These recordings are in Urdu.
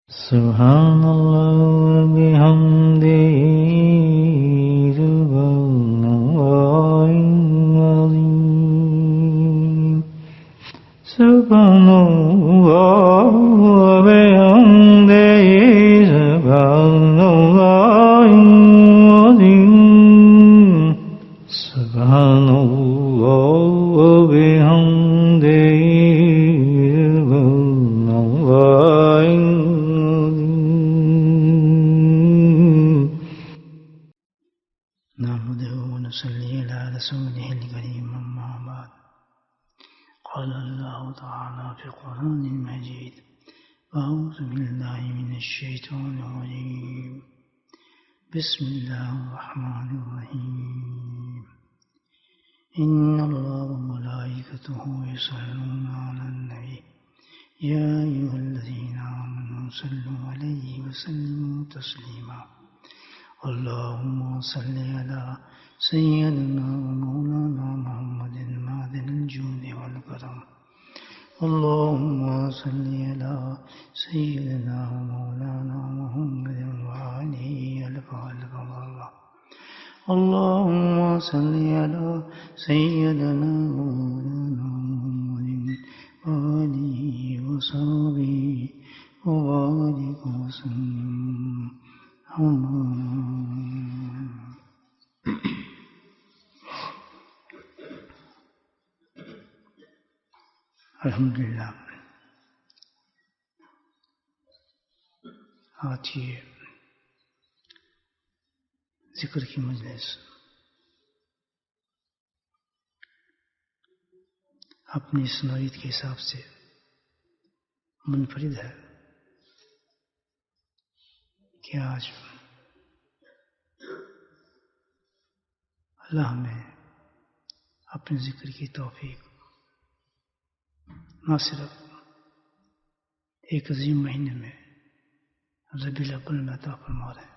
Subhanallah bihamdihi subhanallahil azim. Subhanallah bihamdihi subhanallahil azim. Subhanallah bihamdihi subhanallahil نحمده ونصلي على رسوله الكريم أما بعد قال الله تعالى في القرآن المجيد أعوذ بالله من الشيطان الرجيم بسم الله الرحمن الرحيم إن الله وملائكته يصلون على النبي يا أيها الذين آمنوا صلوا عليه وسلموا تسليما اللهم صل على سيدنا ومولانا محمد معدن الجود والكرم اللهم صل على سيدنا ومولانا محمد وآله الفاتح الله اللهم صل على سيدنا ومولانا محمد وآله وصحبه وبارك وسلم الحمدللہ آج یہ ذکر کی مجلس اپنی اس نوعیت کے حساب سے منفرد ہے کہ آج اللہ ہمیں اپنے ذکر کی توفیق نہ صرف ایک عظیم مہینے میں ربیع الاول میں عطا فرما رہے ہیں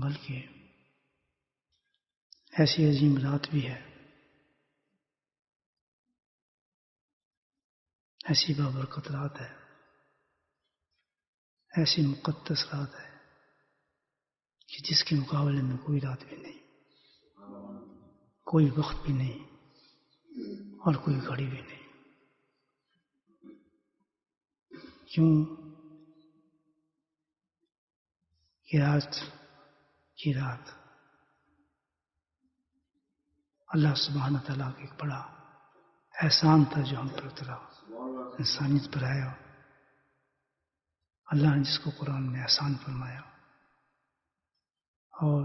بلکہ ایسی عظیم رات بھی ہے، ایسی بابرکت رات ہے، ایسی مقدس رات ہے کہ جس کے مقابلے میں کوئی رات بھی نہیں، کوئی وقت بھی نہیں اور کوئی گھڑی بھی نہیں۔ کیوں کہ آج کی رات اللہ سبحانہ تعالیٰ کا ایک بڑا احسان تھا جو ہم پر اترا، انسانیت پر آیا۔ اللہ نے جس کو قرآن میں احسان فرمایا اور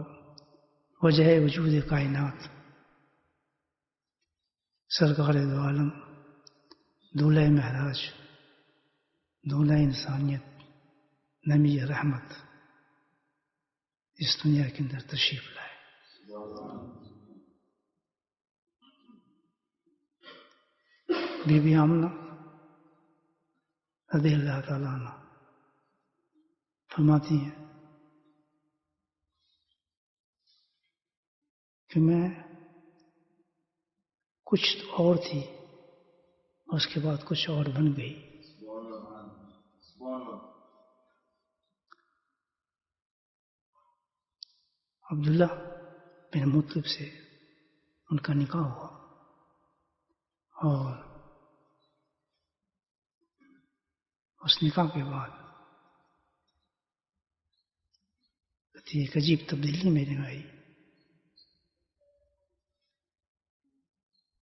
وجہ وجود کائنات سرکار دو عالم دولہ معراج دولہ انسانیت نبی رحمت اس دنیا کے اندر تشریف لائے۔ بی بی آمنہ رضی اللہ تعالیٰ عنہ فرماتی ہیں کہ میں کچھ اور تھی اور اس کے بعد کچھ اور بن گئی۔ عبداللہ بن مطلب سے ان کا نکاح ہوا اور اس نکاح کے بعد ایک عجیب تبدیلی میرے میں آئی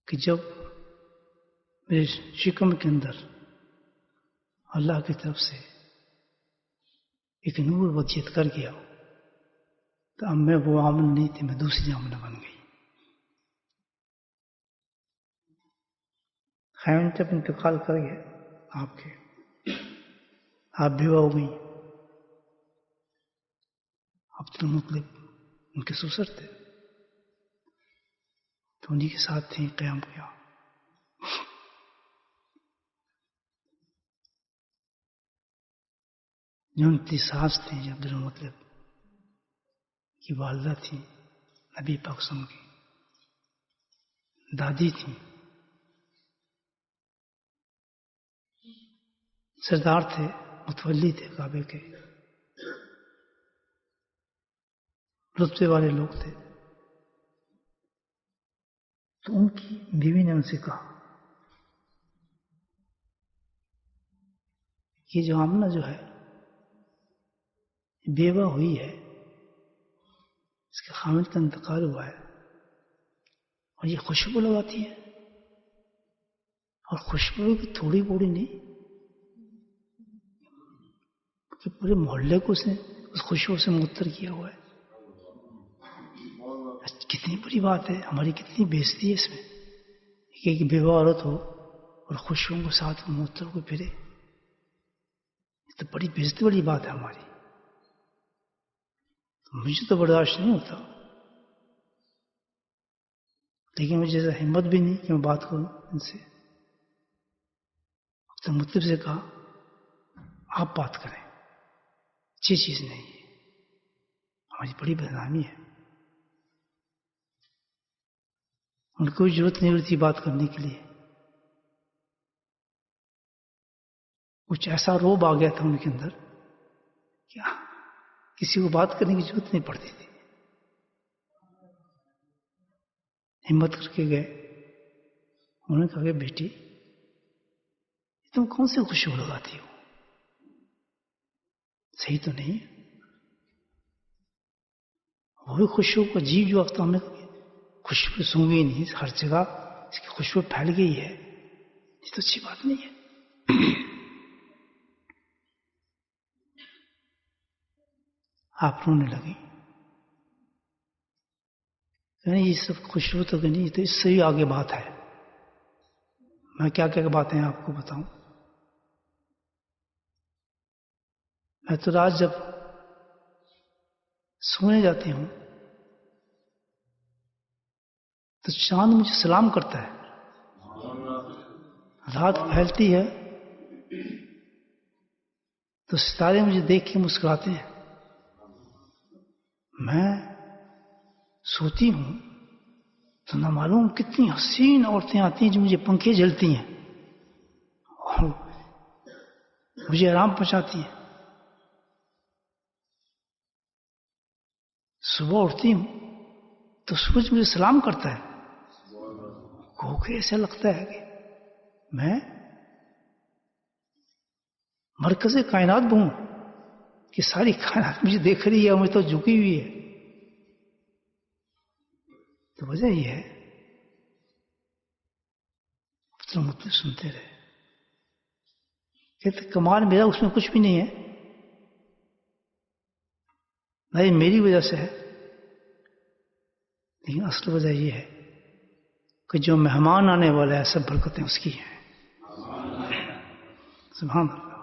کہ جب میرے شکم کے اندر اللہ کی طرف سے ایک نور وجیت کر گیا تو اب میں وہ آمن نہیں تھی، میں دوسری آمنہ بن گئی۔ خیون جب انتقال کر گئے آپ کے، آپ بیوہ ہو گئی۔ عبدالمطلب ان کے سسر تھے تو انہی کے ساتھ تھے، قیام کیا۔ جو ان کی ساس تھیں عبدالمطلب کی والدہ تھی، نبی پاک صلی اللہ علیہ وسلم کی دادی تھیں، سردار تھے متولی تھے کعبے کے، رتبے والے لوگ تھے. تو ان کی بیوی نے ان سے کہا یہ جو آمنہ جو ہے بیوہ ہوئی ہے، اس کے خامد کا انتقال ہوا ہے، اور یہ خوشبو لگاتی ہے، اور خوشبو بھی تھوڑی بوڑی نہیں کہ پورے محلے کو اس نے اس خوشبو سے معطر کیا ہوا ہے. کتنی بڑی بات ہے، ہماری کتنی بےعزتی ہے اس میں کہ ایک بیوہ عورت ہو اور خوشبو کو ساتھ معطر کو پھرے. یہ تو بڑی بےعزتی والی بات ہے ہماری. مجھے تو برداشت نہیں ہوتا، لیکن مجھے ایسا ہمت بھی نہیں کہ میں بات کروں ان سے. تو مطلب سے کہا آپ بات کریں، اچھی چیز نہیں ہے، ہماری بڑی بدنامی ہے. ان کو ضرورت نہیں ہوتی بات کرنے کے لیے. کچھ ایسا روب آ گیا تھا ان کے اندر کہ کسی کو بات کرنے کی ضرورت نہیں پڑتی تھی. ہمت کر کے گئے. انہوں نے کہا کہ بیٹی تم کون سی خوشبو لگاتی ہو، صحیح تو نہیں. وہی خوشبو کو عجیب جو وقت ہم نے خوشبو سونگی نہیں، ہر جگہ اس کی خوشبو پھیل گئی ہے، یہ تو اچھی بات نہیں ہے. آپ رونے لگی. یہ سب خوشبو تو نہیں، تو اس سے ہی آگے بات ہے. میں کیا کیا باتیں آپ کو بتاؤں. میں تو رات جب سونے جاتی ہوں تو چاند مجھے سلام کرتا ہے. رات پھیلتی ہے تو ستارے مجھے دیکھ کے مسکراتے ہیں. میں سوتی ہوں تو نہ معلوم کتنی حسین عورتیں آتی ہیں جو مجھے پنکھے جھلتی ہیں اور مجھے آرام پہنچاتی ہیں. صبح اٹھتی ہوں تو سورج مجھے سلام کرتا ہے. کہ ایسا لگتا ہے کہ میں مرکز کائنات ہوں، کہ ساری کائنات مجھے دیکھ رہی ہے، مجھے تو جھکی ہوئی ہے. تو وجہ یہ ہے تو مطلب سنتے رہے. کہتے کمال میرا اس میں کچھ بھی نہیں ہے، نہ یہ میری وجہ سے ہے، لیکن اصل وجہ یہ ہے کہ جو مہمان آنے والا ہے سب برکتیں اس کی ہیں. سبحان اللہ.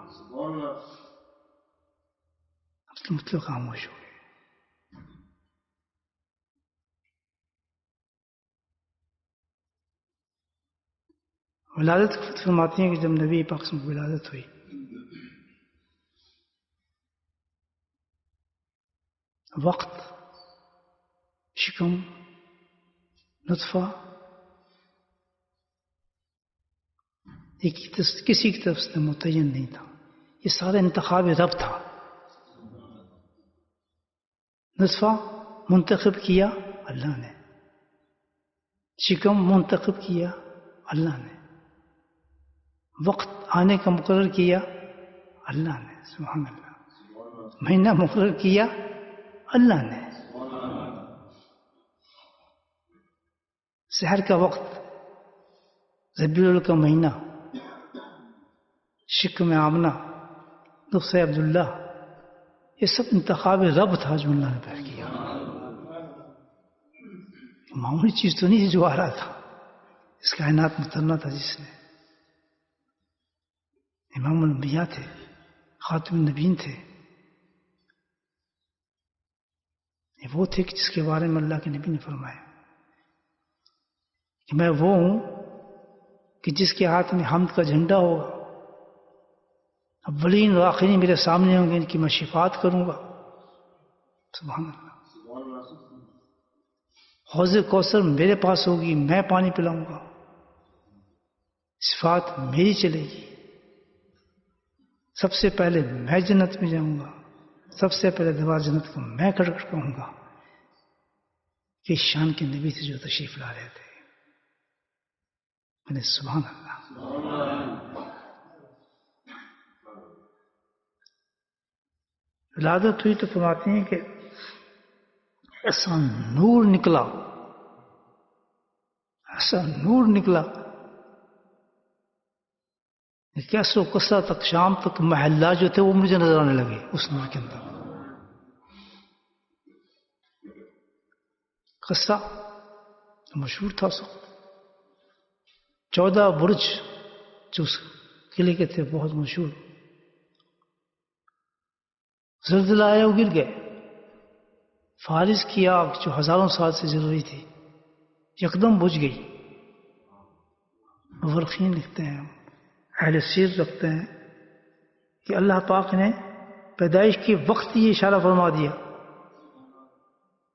اب تو مطلب خاموش ہو گئے. ولادت فرماتی ہیں کہ جب نبی پاک صلی اللہ علیہ وسلم کی ولادت ہوئی وقت شکم نطفہ کسی کی طرف سے متعین نہیں تھا، یہ سارا انتخاب رب تھا. نطفہ منتخب کیا اللہ نے، شکم منتخب کیا اللہ نے، وقت آنے کا مقرر کیا اللہ نے. سبحان اللہ. مہینہ مقرر کیا اللہ نے. سحر کا وقت، ربیع الاول کا مہینہ، شکم آمنہ، نطفہ عبداللہ، یہ سب انتخاب رب تھا جو اللہ نے پیدا کیا. معمولی چیز تو نہیں جو آ رہا تھا، اس کائنات میں اترنا تھا جس نے. امام الانبیاء تھے، خاتم النبیین تھے. یہ وہ تھے کہ جس کے بارے میں اللہ کے نبی نے فرمایا کہ میں وہ ہوں کہ جس کے ہاتھ میں حمد کا جھنڈا ہوگا، اولین و آخرین میرے سامنے ہوں گے، ان کی میں شفاعت کروں گا. سبحان اللہ. حوض کوثر میرے پاس ہوگی، میں پانی پلاؤں گا، شفاعت میری چلے گی. سب سے پہلے میں جنت میں جاؤں گا، سب سے پہلے دروازہ جنت کو میں کھٹکھٹاؤں گا. کہ شان کے نبی سے جو تشریف لا رہے تھے. میں نے سبحان اللہ. ولادت ہوئی تو فرماتے ہیں کہ ایسا نور نکلا، ایسا نور نکلا کیسو قصہ تک شام تک محلہ جو تھے وہ مجھے نظر آنے لگے اس نور کے اندر. قصہ مشہور تھا اس وقت. 14 برج جو اس قلعے کے تھے بہت مشہور. زلزلہ آیا وہ گر گئے. فارس کی آگ جو ہزاروں سال سے جل رہی تھی یکدم بجھ گئی. مورخین لکھتے ہیں، اہل سیر رکھتے ہیں کہ اللہ پاک نے پیدائش کے وقت یہ اشارہ فرما دیا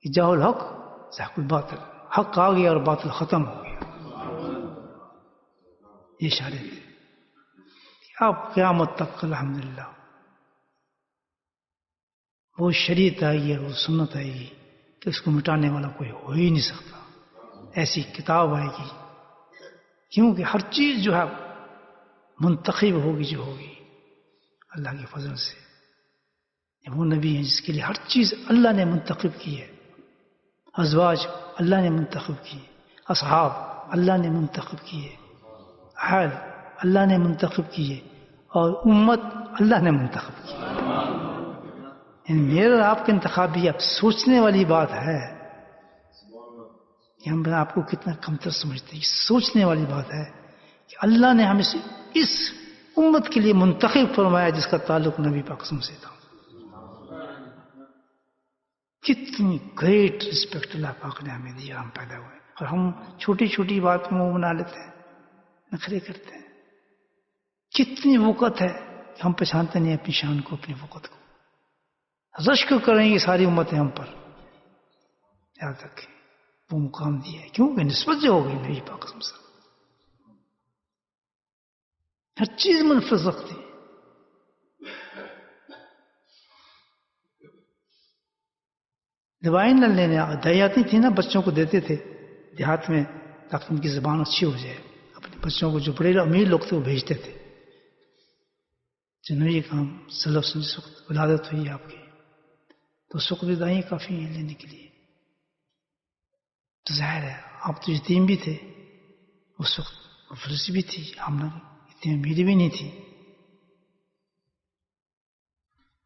کہ جاء الحق زهق الباطل، حق آ گیا اور باطل ختم ہو گیا. یہ اشارے تھے. اب قیامت تک الحمدللہ وہ شریعت آئے گی اور وہ سنت آئے گی کہ اس کو مٹانے والا کوئی ہو ہی نہیں سکتا. ایسی کتاب آئے گی کیونکہ ہر چیز جو ہے منتخب ہوگی جو ہوگی اللہ کے فضل سے. وہ نبی ہیں جس کے لیے ہر چیز اللہ نے منتخب کی ہے. ازواج اللہ نے منتخب کی، اصحاب اللہ نے منتخب کیے، اہل اللہ نے منتخب کیے، اور امت اللہ نے منتخب کی. میرے اور آپ کے انتخاب بھی اب سوچنے والی بات ہے کہ ہم آپ کو کتنا کمتر سمجھتے ہیں. سوچنے والی بات ہے کہ اللہ نے ہمیں اس امت کے لیے منتخب فرمایا جس کا تعلق نبی پاک صلی اللہ علیہ وسلم سے تھا. کتنی گریٹ رسپیکٹ اللہ پاک نے ہمیں دیا. ہم پیدا ہوئے اور ہم چھوٹی چھوٹی بات میں منہ بنا لیتے ہیں، نخرے کرتے ہیں. کتنی وقت ہے کہ ہم پہچانتے نہیں اپنی شان کو، اپنی وقت کو. رشک کریں گی ساری امتیں ہم پر. یاد رکھیں وہ مقام دیا ہے کیونکہ نسبت جو ہو گئی نبی پاک صلی اللہ علیہ وسلم ہر چیز منفذ رکھتی ہے. دوائیں نہ لینے دہیاتی تھی نا، بچوں کو دیتے تھے دیہات میں تاکہ ان کی زبان اچھی ہو جائے. اپنے بچوں کو جو بڑے امیر لوگ تھے وہ بھیجتے تھے. جنوبی کام سلف جس وقت ولادت ہوئی آپ کی تو اس وقت بھی دائیں کافی ہیں لینے کے لیے. تو ظاہر ہے آپ تو یتیم بھی تھے اس وقت، مفلس بھی تھی، ہم نے اتنی امید بھی نہیں تھی.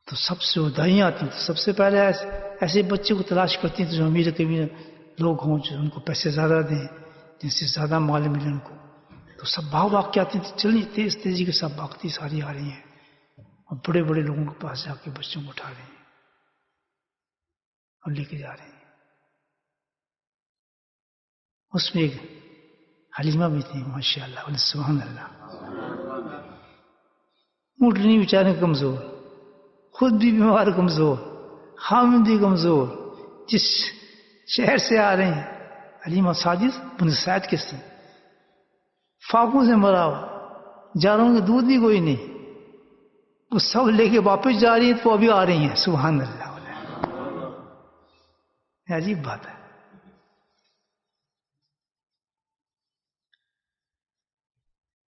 تو سب سے وہ دائیں آتی تو سب سے پہلے ایسے بچے کو تلاش کرتی ہیں جو امیر کبیر لوگ ہوں، جو ان کو پیسے زیادہ دیں، جن سے زیادہ مال ملے ان کو. تو سب بھاگ کے آتی تھی، چلنی تیز تیزی کے سب بھاگتی ساری آ رہی ہیں اور بڑے بڑے لوگوں کے پاس جا کے بچوں کو اٹھا رہے ہیں اور لے کے جا رہے ہیں. اس میں ایک حلیمہ بھی تھی ماشاء اللہ سبحان اللہ. اونٹنی بیچارے کمزور، خود بھی بیمار کمزور، خامد بھی کمزور، جس شہر سے آ رہے ہیں حلیمہ سعدیہ بن سعد کے سن فاقوں سے مرا ہوا، جاروں کے دودھ بھی کوئی نہیں، وہ سب لے کے واپس جا رہی ہیں تو ابھی آ رہی ہیں. سبحان اللہ. عجیب بات ہے.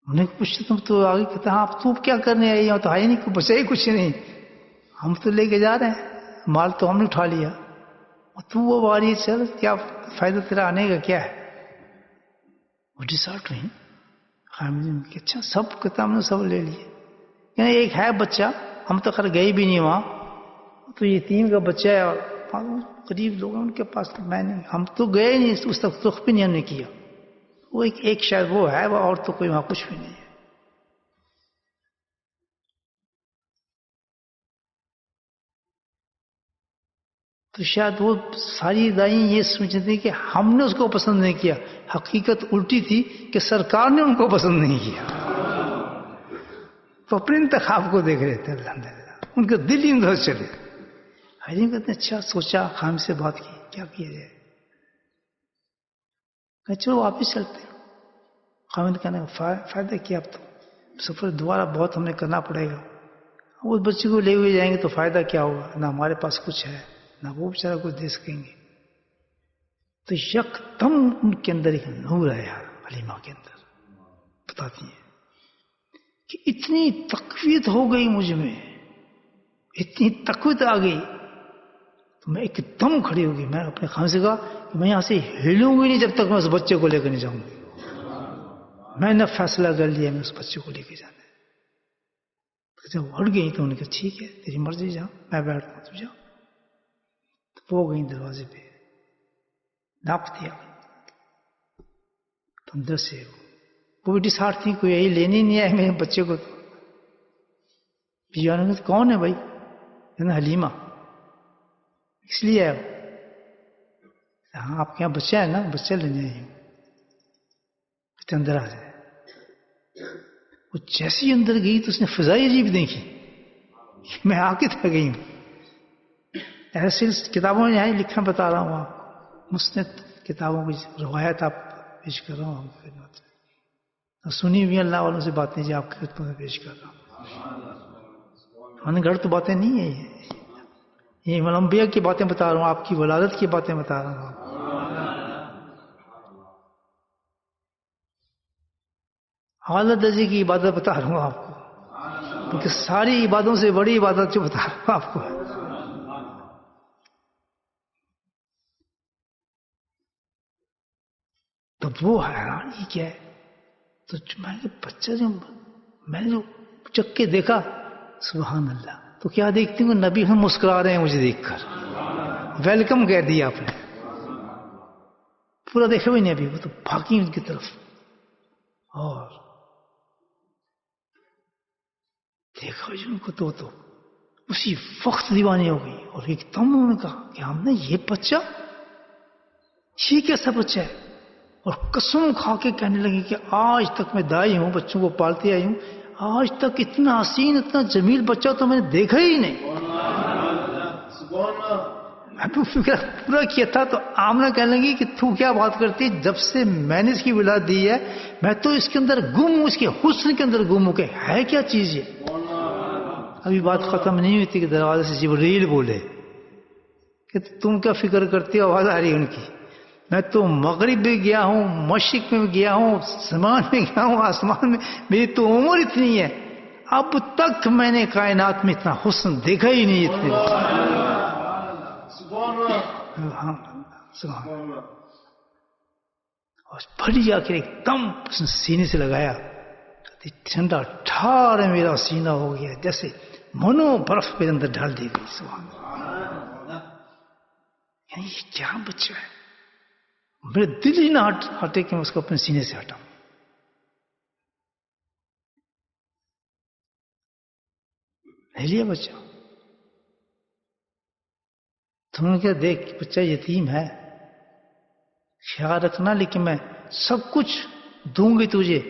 انہیں پوچھتے تم تو آگے کہتے ہیں آپ تو کیا کرنے آئی ہیں؟ تو آئی نہیں، بچا ہی کچھ نہیں، ہم تو لے کے جا رہے ہیں، مال تو ہم نے اٹھا لیا، تو وہ باری چل کیا فائدہ تیرا آنے کا کیا ہے. وہ ڈسارٹ ہوئی کہ اچھا سب کہتا ہم نے سب لے لیے. یعنی ایک ہے بچہ، ہم تو خیر گئے بھی نہیں وہاں، تو یتیم کا بچہ ہے اور قریب لوگ ان کے پاس، میں نہیں، ہم تو گئے نہیں، اس تک رخ بھی نہیں ہم نے کیا. وہ ایک شاید وہ ہے اور تو کوئی وہاں کچھ بھی نہیں ہے. تو شاید وہ ساری دائیں یہ سمجھتے کہ ہم نے اس کو پسند نہیں کیا. حقیقت الٹی تھی کہ سرکار نے ان کو پسند نہیں کیا. تو اپنے انتخاب کو دیکھ رہے تھے الحمدللہ، ان کے دل ہی اندر چلے. حجیم کہتے ہیں اچھا سوچا، خام سے بات کی کیا کیا جائے. کہ چلو واپس چلتے ہیں. خامد کہنے کا فائدہ کیا، اب تو سفر دوبارہ بہت ہمیں کرنا پڑے گا، اس بچے کو لے ہوئے جائیں گے تو فائدہ کیا ہوگا؟ نہ ہمارے پاس کچھ ہے نہ وہ بیچارہ کچھ دے سکیں گے. تو یکدم ان کے اندر ایک نور آیا حلیمہ کے اندر. بتاتی ہیں کہ اتنی تقویت ہو گئی مجھ میں، اتنی تقویت آ گئی تو میں ایک دم کھڑی ہو گئی. میں اپنے خان سے کہا کہ میں یہاں سے ہلوں گی نہیں جب تک میں اس بچے کو لے کر نہیں جاؤں گی. میں نے فیصلہ کر لیا میں اس بچے کو لے کے جانا ہے. جب ہٹ گئی تو انہوں نے کہا ٹھیک ہے تیری مرضی، جا میں بیٹھتا ہوں تو جا. تو وہ گئی دروازے پہ ناپ دیا تو اندر سے وہ بھی ڈسہارٹ تھی، کوئی یہی لینے نہیں آئے میرے بچے کو. تو نے کہا کون ہے بھائی؟ حلیمہ. اس لیے آیا؟ ہاں آپ کے یہاں بچہ ہے نا، بچہ لینے آئی ہوں. اندر آ جائے. وہ جیسی اندر گئی تو اس نے فضائی عجیب دیکھی. میں آ کے تھک گئی ہوں. ایسے کتابوں میں یہاں لکھنا بتا رہا ہوں آپ کو، مسند کتابوں کی روایت آپ پیش کر رہا ہوں آپ کی خدمت میں. سنی ہوئی اللہ والوں سے باتیں جو آپ کی خدمت میں پیش کر رہا ہوں. من گھڑ تو باتیں نہیں ہیں، یہ انبیاء کی باتیں بتا رہا ہوں، آپ کی ولادت کی باتیں بتا رہا ہوں. حالت درجے کی عبادت بتا رہا ہوں آپ کو، کیونکہ ساری عبادتوں سے بڑی عبادت جو بتا رہا ہوں آپ کو. تو وہ حیران ہی کیا ہے. تو میں نے بچہ جو میں نے جو چک کے دیکھا، سبحان اللہ. تو کیا دیکھتی ہوں نبی ہم مسکرا رہے ہیں مجھے دیکھ کر، ویلکم کہہ دیا آپ نے. پورا دیکھا بھی نہیں ابھی، وہ تو بھاگی ان کی طرف اور دیکھا جی ان کو تو اسی وقت دیوانی ہو گئی. اور ایک دم انہوں نے کہا کہ ہم نے یہ بچہ، یہ کیسا بچہ ہے؟ اور قسم کھا کے کہنے لگی کہ آج تک میں دائی ہوں، بچوں کو پالتی آئی ہوں، آج تک اتنا حسین اتنا جمیل بچہ تو میں نے دیکھا ہی نہیں. میں تو فکر پورا کیا تھا. تو آمنہ کہنے لگی کہ تو کیا بات کرتی، جب سے میں نے اس کی ولادت دی ہے میں تو اس کے اندر گم ہوں، اس کے حسن کے اندر گم ہوں کہ ہے کیا چیز یہ. ابھی بات ختم نہیں ہوئی تھی کہ دروازے سے جبریل بولے کہ تم کیا فکر کرتی ہو؟ آواز آ رہی ہے ان کی. میں تو مغرب میں گیا ہوں، مشرق میں گیا ہوں، زمان میں گیا ہوں، آسمان میں، میری تو عمر اتنی ہے، اب تک میں نے کائنات میں اتنا حسن دیکھا ہی نہیں. اتنے اور پھٹ جا کے ایک دم اس نے سینے سے لگایا، ٹھنڈا ٹھار ہے میرا سینہ ہو گیا، جیسے منو برف میرے اندر ڈال دی گئی. سبحان اللہ. یعنی یہ کیا بچہ ہے، میرے دل ہی نہ ہٹے کہ میں اس کو اپنے سینے سے ہٹاؤں. نہیں لیا بچہ. تم نے کیا دیکھ بچہ یتیم ہے، خیال رکھنا، لیکن میں سب کچھ دوں گی تجھے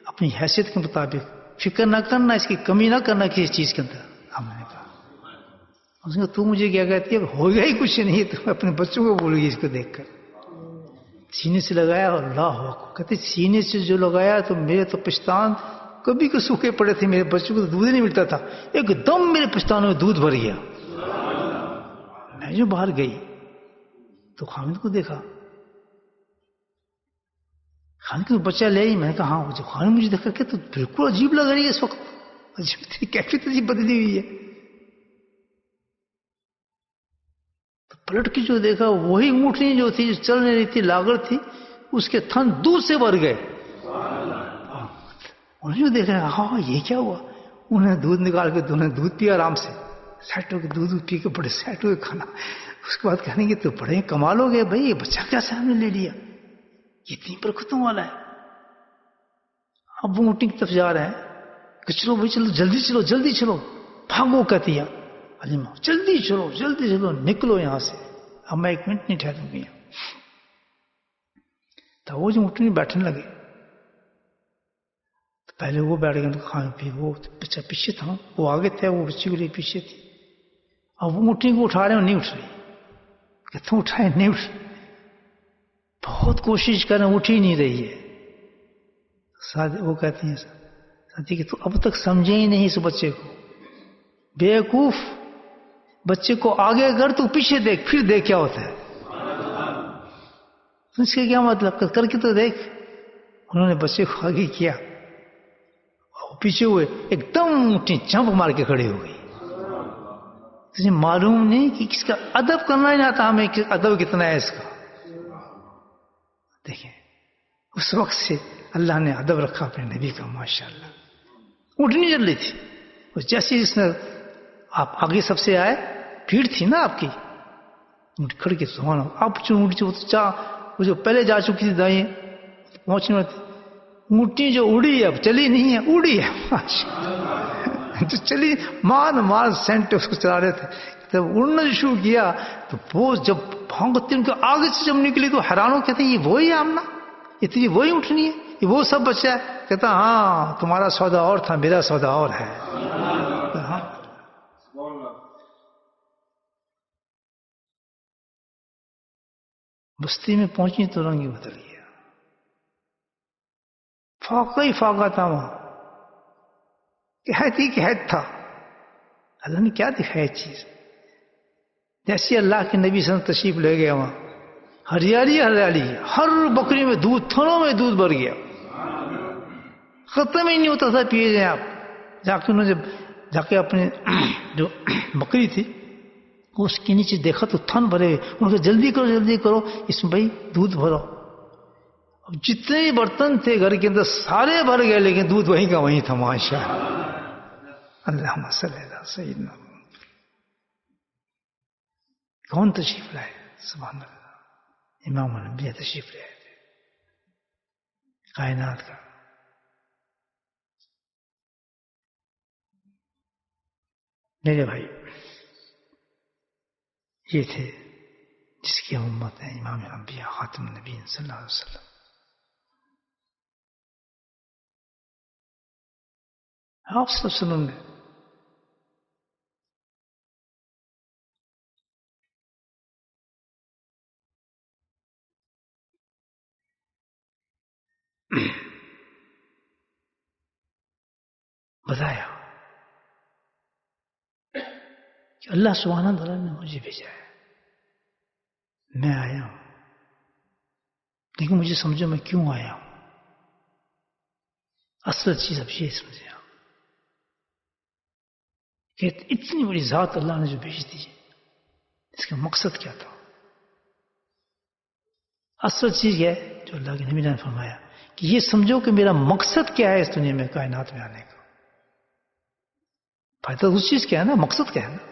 اپنی حیثیت کے مطابق، فکر نہ کرنا، اس کی کمی نہ کرنا کسی چیز کے اندر. ہم نے کہا اس نے تو مجھے کیا کہتی ہے، ہو گیا ہی کچھ نہیں، تو میں اپنے بچوں کو بولوں گی اس کو دیکھ کر. سینے سے لگایا، اور اللہ کہتے سینے سے جو لگایا تو میرے تو پشتان کبھی کو سوکھے پڑے تھے، میرے بچوں کو تو دودھ نہیں ملتا تھا، ایک دم میرے پشتانوں میں دودھ بھر گیا. میں جو باہر گئی تو خامد کو دیکھا، خامد کو بچہ لے ہی. میں نے کہا ہاں. جو خامد مجھے دیکھا کہ تو بالکل عجیب لگ رہی ہے اس وقت، عجیب کیفیت عجیب بدلی ہوئی ہے. تو پلٹ کے جو دیکھا وہی اونٹنی جو تھی، جو چل نہیں رہی تھی، لاغر تھی، اس کے تھن دودھ سے بھر گئے. انہوں نے جو دیکھا ہاں یہ کیا ہوا، انہوں نے دودھ نکال کے دونوں نے دودھ پیا آرام سے، سیٹ ہو کے دودھ پی کے بڑے سیٹ ہوئے کھانا. اس کے بعد کہنے کہ تو بڑے کمال ہو گئے بھائی، یہ بچہ کیسے ہم نے لے لیا، یہ اتنی برکتوں والا ہے. اب وہ اونٹنی کی طرف جا رہے ہیں کہ چلو بھائی چلو جلدی چلو جلدی چلو، بھاگو کہتی ہے حلیمہ، جلدی چلو جلدی چلو نکلو یہاں سے، اب میں ایک منٹ نہیں ٹھہروں گی. تو وہ جو اونٹنی بیٹھنے لگے تو پہلے وہ بیٹھ گئے کھانے پی، وہ بچہ پیچھے تھا، وہ آگے تھے، وہ بچے کے لیے پیچھے تھی. اب وہ اونٹنی کو اٹھا رہے ہیں، نہیں اٹھ رہی، کہ تم اٹھائے نہیں اٹھ رہی، بہت کوشش کریں اٹھ ہی نہیں رہی ہے. وہ کہتی ہیں ساتھی کہ تو اب تک سمجھے ہی نہیں اس بچے کو، بیوقوف، بچے کو آگے کر تو پیچھے دیکھ، پھر دیکھ کیا ہوتا ہے. اس کا کیا مطلب؟ کر کے تو دیکھ. انہوں نے بچے کو آگے کیا، پیچھے ہوئے، ایک دم اٹھی چمپ مار کے کھڑے ہو گئی. تجھے معلوم نہیں کہ کس کا ادب کرنا ہی نہ آتا ہمیں، کہ ادب کتنا ہے اس کا. دیکھیں اس وقت سے اللہ نے ادب رکھا اپنے نبی کا. ماشاءاللہ اونٹنی چل رہی تھی، جیسے اس نے آپ آگے سب سے آئے، بھیڑ تھی نا آپ کی، اونٹ کھڑ کے سبحان اللہ. آپ جو اونٹ وہ جو پہلے جا چکی تھی دائیں پہنچنے والی، اونٹی جو اڑی ہے اب چلی نہیں ہے، اڑی ہے. جو چلی مار سینٹ اس کو چلا رہے تھے. جب اڑنا جو شروع کیا تو وہ جب بھونکتی ان کے آگے سے جب نکلی تو حیران ہو، کہتے ہیں یہ وہی ہے آمنہ، یہ وہی اٹھنی ہے، یہ وہ سب بچہ ہے. کہتا ہاں تمہارا سودا اور تھا، میرا سودا اور ہے. ہاں بستی میں پہنچی تو رنگ ہی بدل گیا. فاقہ ہی فاقہ تھا وہاں، قحط ہی قحط تھا. اللہ نے کیا دکھایا چیز؟ جیسے اللہ کے نبی صلی اللہ علیہ وسلم تشریف لے گیا وہاں، ہریالی ہریالی، ہر بکری میں دودھ، تھنوں میں دودھ بھر گیا، ختم ہی نہیں ہوتا تھا. پیے جائیں آپ. جا کے انہوں نے جا کے اپنے جو بکری تھی اس کے نیچے دیکھا تو تھن بھرے ہوئے. انہوں نے کہا جلدی کرو جلدی کرو، اس میں بھائی دودھ بھرو. اب جتنے برتن تھے گھر کے اندر سارے بھر گئے، لیکن دودھ وہیں کا وہیں تھا. ماشاء اللہم صلی اللہ سیدنا. کون تشریف لائے؟ سبحان اللہ، امام الانبیاء تشریف لے آئے تھے، کائنات کا. میرے بھائی یہ تھے جس کی امت ہے امام الانبیاء خاتم النبیین صلی اللہ علیہ وسلم. آپ صلی اللہ علیہ وسلم نے بتایا کہ اللہ سبحانہ تعالیٰ نے مجھے بھیجا ہے، میں آیا ہوں، لیکن مجھے سمجھو میں کیوں آیا ہوں. اصل چیز اب یہ سمجھے کہ اتنی بڑی ذات اللہ نے جو بھیج دی، اس کا مقصد کیا تھا. اصل چیز یہ ہے جو اللہ کے نبی نے فرمایا کہ یہ سمجھو کہ میرا مقصد کیا ہے اس دنیا میں، کائنات میں آنے کا. فائدہ اس چیز کیا ہے نا، مقصد کیا ہے نا.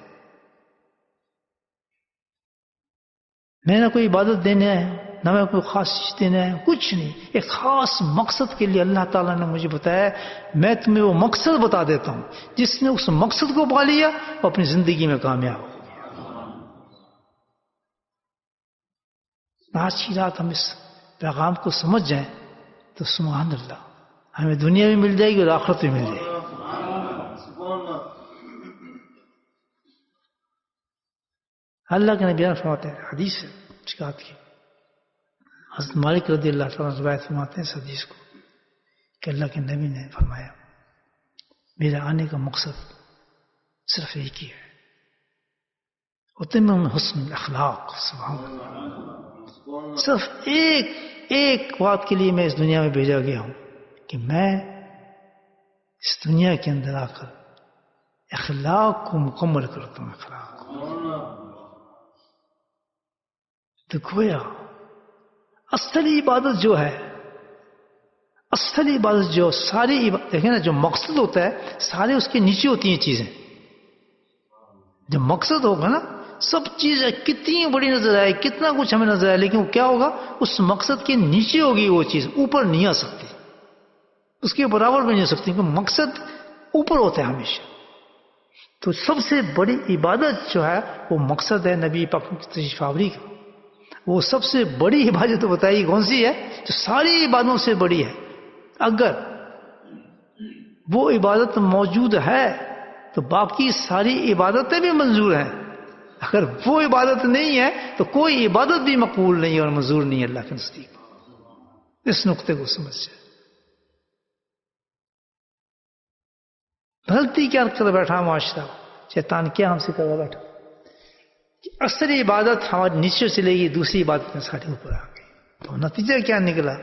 میں نہ کوئی عبادت دینے آیا ہوں، نہ میں کوئی خاص چیز دینے آیا ہوں، کچھ نہیں. ایک خاص مقصد کے لیے اللہ تعالیٰ نے مجھے بتایا. میں تمہیں وہ مقصد بتا دیتا ہوں، جس نے اس مقصد کو پا لیا وہ اپنی زندگی میں کامیاب ہو. آج کی رات ہم اس پیغام کو سمجھ جائیں تو سبحان اللہ، ہمیں دنیا بھی مل جائے گی اور آخرت بھی مل جائے گی. اللہ کے نبی فرماتے ہیں، حدیث ہے شکایت کی، حضرت مالک رضی اللہ تعالیٰ روایت فرماتے ہیں اس حدیث کو کہ اللہ کے نبی نے فرمایا میرے آنے کا مقصد صرف ایک ہی ہے، اتمم حسن الاخلاق. سبحان اللہ، صرف ایک بات کے لیے میں اس دنیا میں بھیجا گیا ہوں کہ میں اس دنیا کے اندر آ کر اخلاق کو مکمل کرتا ہوں. اخلاق تو گویا اصلی عبادت جو ہے، اصلی عبادت جو ساری عبادت دیکھیں نا، جو مقصد ہوتا ہے سارے اس کے نیچے ہوتی ہیں چیزیں. جو مقصد ہوگا نا، سب چیزیں کتنی بڑی نظر آئے، کتنا کچھ ہمیں نظر آئے، لیکن وہ کیا ہوگا، اس مقصد کے نیچے ہوگی وہ چیز، اوپر نہیں آ سکتی، اس کے برابر بھی نہیں آ سکتی، کیونکہ مقصد اوپر ہوتا ہے ہمیشہ. تو سب سے بڑی عبادت جو ہے وہ مقصد ہے نبی پاک کی تشریف آوری کا. وہ سب سے بڑی عبادت بتائی کون سی ہے، جو ساری عبادتوں سے بڑی ہے. اگر وہ عبادت موجود ہے تو باقی ساری عبادتیں بھی منظور ہیں. اگر وہ عبادت نہیں ہے تو کوئی عبادت بھی مقبول نہیں اور منظور نہیں ہے اللہ کے نزدیک. اس نقطے کو سمجھ جائے. غلطی کیا کر بیٹھا معاشرہ، شیطان کیا ہم سے کروا بیٹھا کہ اصل عبادت ہماری نیچے چلے گی، دوسری عبادتیں سارے اوپر آ گئی. تو نتیجہ کیا نکلا